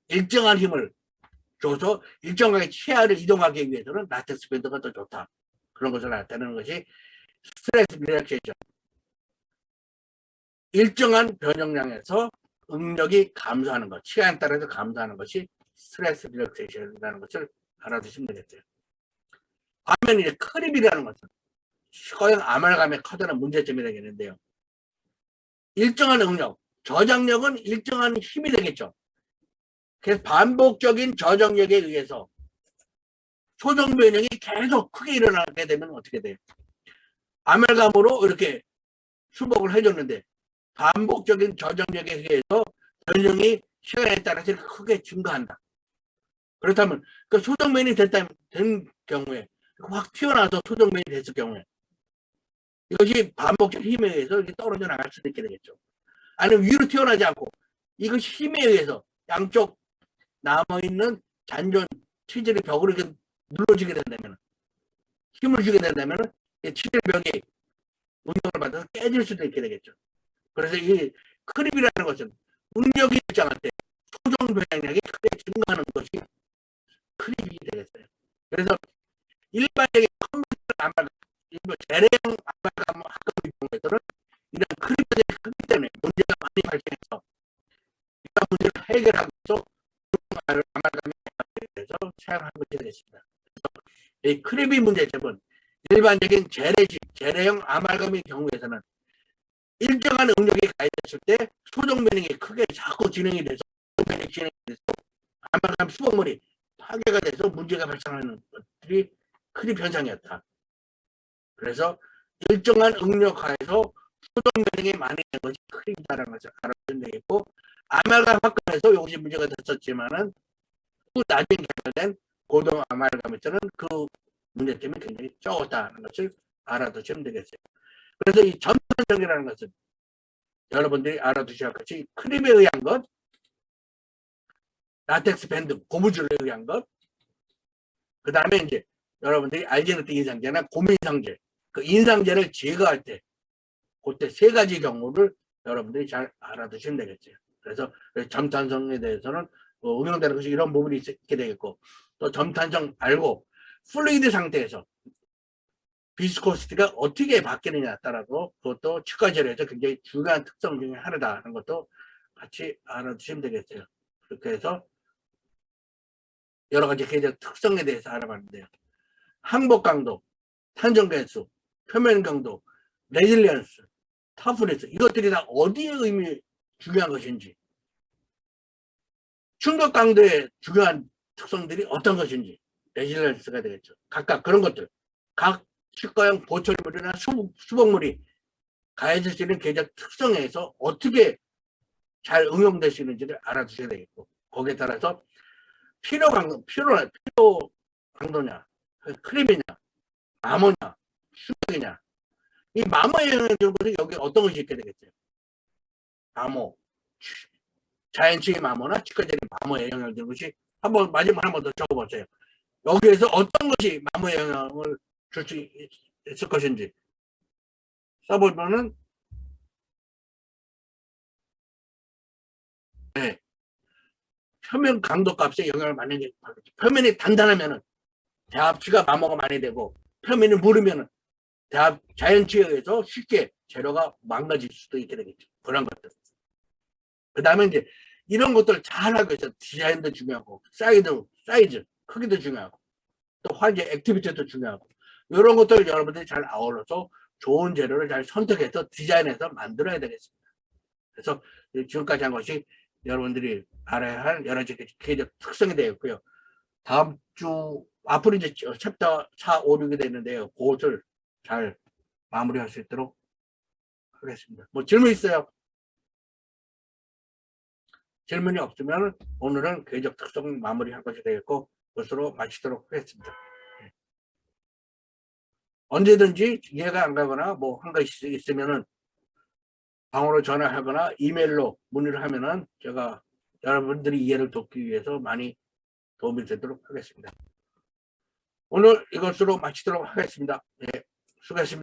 일정한 힘을 줘서 일정하게 치아를 이동하기 위해서는 라텍스 밴드가 더 좋다. 그런 것을 나타내는 것이 스트레스 리액션. 일정한 변형량에서 응력이 감소하는 것, 시간에 따라서 감소하는 것이 스트레스 리렉세이션이라는 것을 알아두시면 되겠어요. 반면 이제 크립이라는 것은 소형 아말감의 커다란 문제점이 되겠는데요. 일정한 응력, 저장력은 일정한 힘이 되겠죠. 그래서 반복적인 저장력에 의해서 소정 변형이 계속 크게 일어나게 되면 어떻게 돼요? 아말감으로 이렇게 수복을 해줬는데 반복적인 저장력에 의해서 변형이 시간에 따라서 크게 증가한다. 그렇다면 그 소정면이 된 경우에 확 튀어나와서 소정면이 됐을 경우에 이것이 반복적 힘에 의해서 이렇게 떨어져 나갈 수도 있게 되겠죠. 아니면 위로 튀어나오지 않고 이것이 힘에 의해서 양쪽 남아있는 잔존 치질의 벽으로 이렇게 눌러지게 된다면, 힘을 주게 된다면 치질벽이 운동을 받아서 깨질 수도 있게 되겠죠. 그래서 이 크립이라는 것은 응력이 일정할 때 소정 변형량이 크게 증가하는 것이 크립이 되겠어요. 그래서 일반적인 컴퓨터 아말감, 재래형 아말감 합금의 경우에서는 이런 크립이 크기 때문에 문제가 많이 발생해서 이런 문제를 해결하기 위해서 아말감에 대해서 사용하는 것이 되겠습니다. 그래서 이 크립이 문제점은 일반적인 재래식 재래형 아말감의 경우에서는 일정한 응력이 가해졌을 때 소정 면역이 크게 자꾸 진행이 돼서 아말감 수복물이 파괴가 돼서 문제가 발생하는 것들이 큰 현상이었다. 그래서 일정한 응력 하에서 소정 면역이 많이 된 것이 크림이다라는 것을 알아주면 되겠고, 아말감 합금에서 이것이 문제가 됐었지만은 그 나중에 개발된 고동 아말감에서는 그 문제점이 굉장히 적었다는 것을 알아두시면 되겠어요. 그래서 이 점탄성이라는 것은 여러분들이 알아두셔야 할 것이 크림에 의한 것, 라텍스 밴드, 고무줄에 의한 것, 그 다음에 이제 여러분들이 알지니트 인상제나 고민상제, 그 인상제를 제거할 때, 그때 세 가지 경우를 여러분들이 잘 알아두시면 되겠죠. 그래서 점탄성에 대해서는 응용되는 것이 이런 부분이 있게 되겠고, 또 점탄성 말고 플루이드 상태에서 비스코시티가 어떻게 바뀌느냐에 따라서 그것도 치과제로에서 굉장히 중요한 특성 중에 하나다는 것도 같이 알아두시면 되겠어요. 그렇게 해서 여러 가지 계절 특성에 대해서 알아봤는데요. 항복 강도, 탄전 개수, 표면 강도, 레질리언스, 터프니스, 이것들이 다 어디에 중요한 것인지, 충격 강도의 중요한 특성들이 어떤 것인지, 레질리언스가 되겠죠. 각각 그런 것들, 각 치과형 보철물이나 수복물이 가해질 수 있는 계절 특성에서 어떻게 잘 응용될 수 있는지를 알아두셔야 되겠고, 거기에 따라서 필요 강도냐, 크림이냐, 마모냐, 수격이냐, 이 마모에 영향을 주는 것은 여기 어떤 것이 있게 되겠어요? 마모, 자연치의 마모나 치과적인 마모에 영향을 주는 것이 한번 마지막 한 번 더 적어보세요. 여기에서 어떤 것이 마모에 영향을 줄 수 있을 것인지 써보면은, 네, 표면 강도 값에 영향을 많이 받겠죠. 표면이 단단하면은 대합치가 마모가 많이 되고, 표면이 무르면은 자연치에 의해서 쉽게 재료가 망가질 수도 있게 되겠죠. 그런 것들. 그 다음에 이제 이런 것들 잘 하기 위해서 디자인도 중요하고, 사이즈, 크기도 중요하고, 또 환자 액티비티도 중요하고, 이런 것들을 여러분들이 잘 아울러서 좋은 재료를 잘 선택해서 디자인해서 만들어야 되겠습니다. 그래서 지금까지 한 것이 여러분들이 알아야 할 여러 가지 계적 특성이 되었고요. 다음 주, 앞으로 이제 챕터 4, 5, 6이 되는데요. 그것을 잘 마무리할 수 있도록 하겠습니다. 뭐 질문 있어요? 질문이 없으면 오늘은 궤적 특성 마무리할 것이 되겠고, 그것으로 마치도록 하겠습니다. 언제든지 이해가 안 가거나 뭐 한 것이 있으면은 방으로 전화하거나 이메일로 문의를 하면은 제가 여러분들이 이해를 돕기 위해서 많이 도움이 되도록 하겠습니다. 오늘 이것으로 마치도록 하겠습니다. 네, 수고하셨습니다.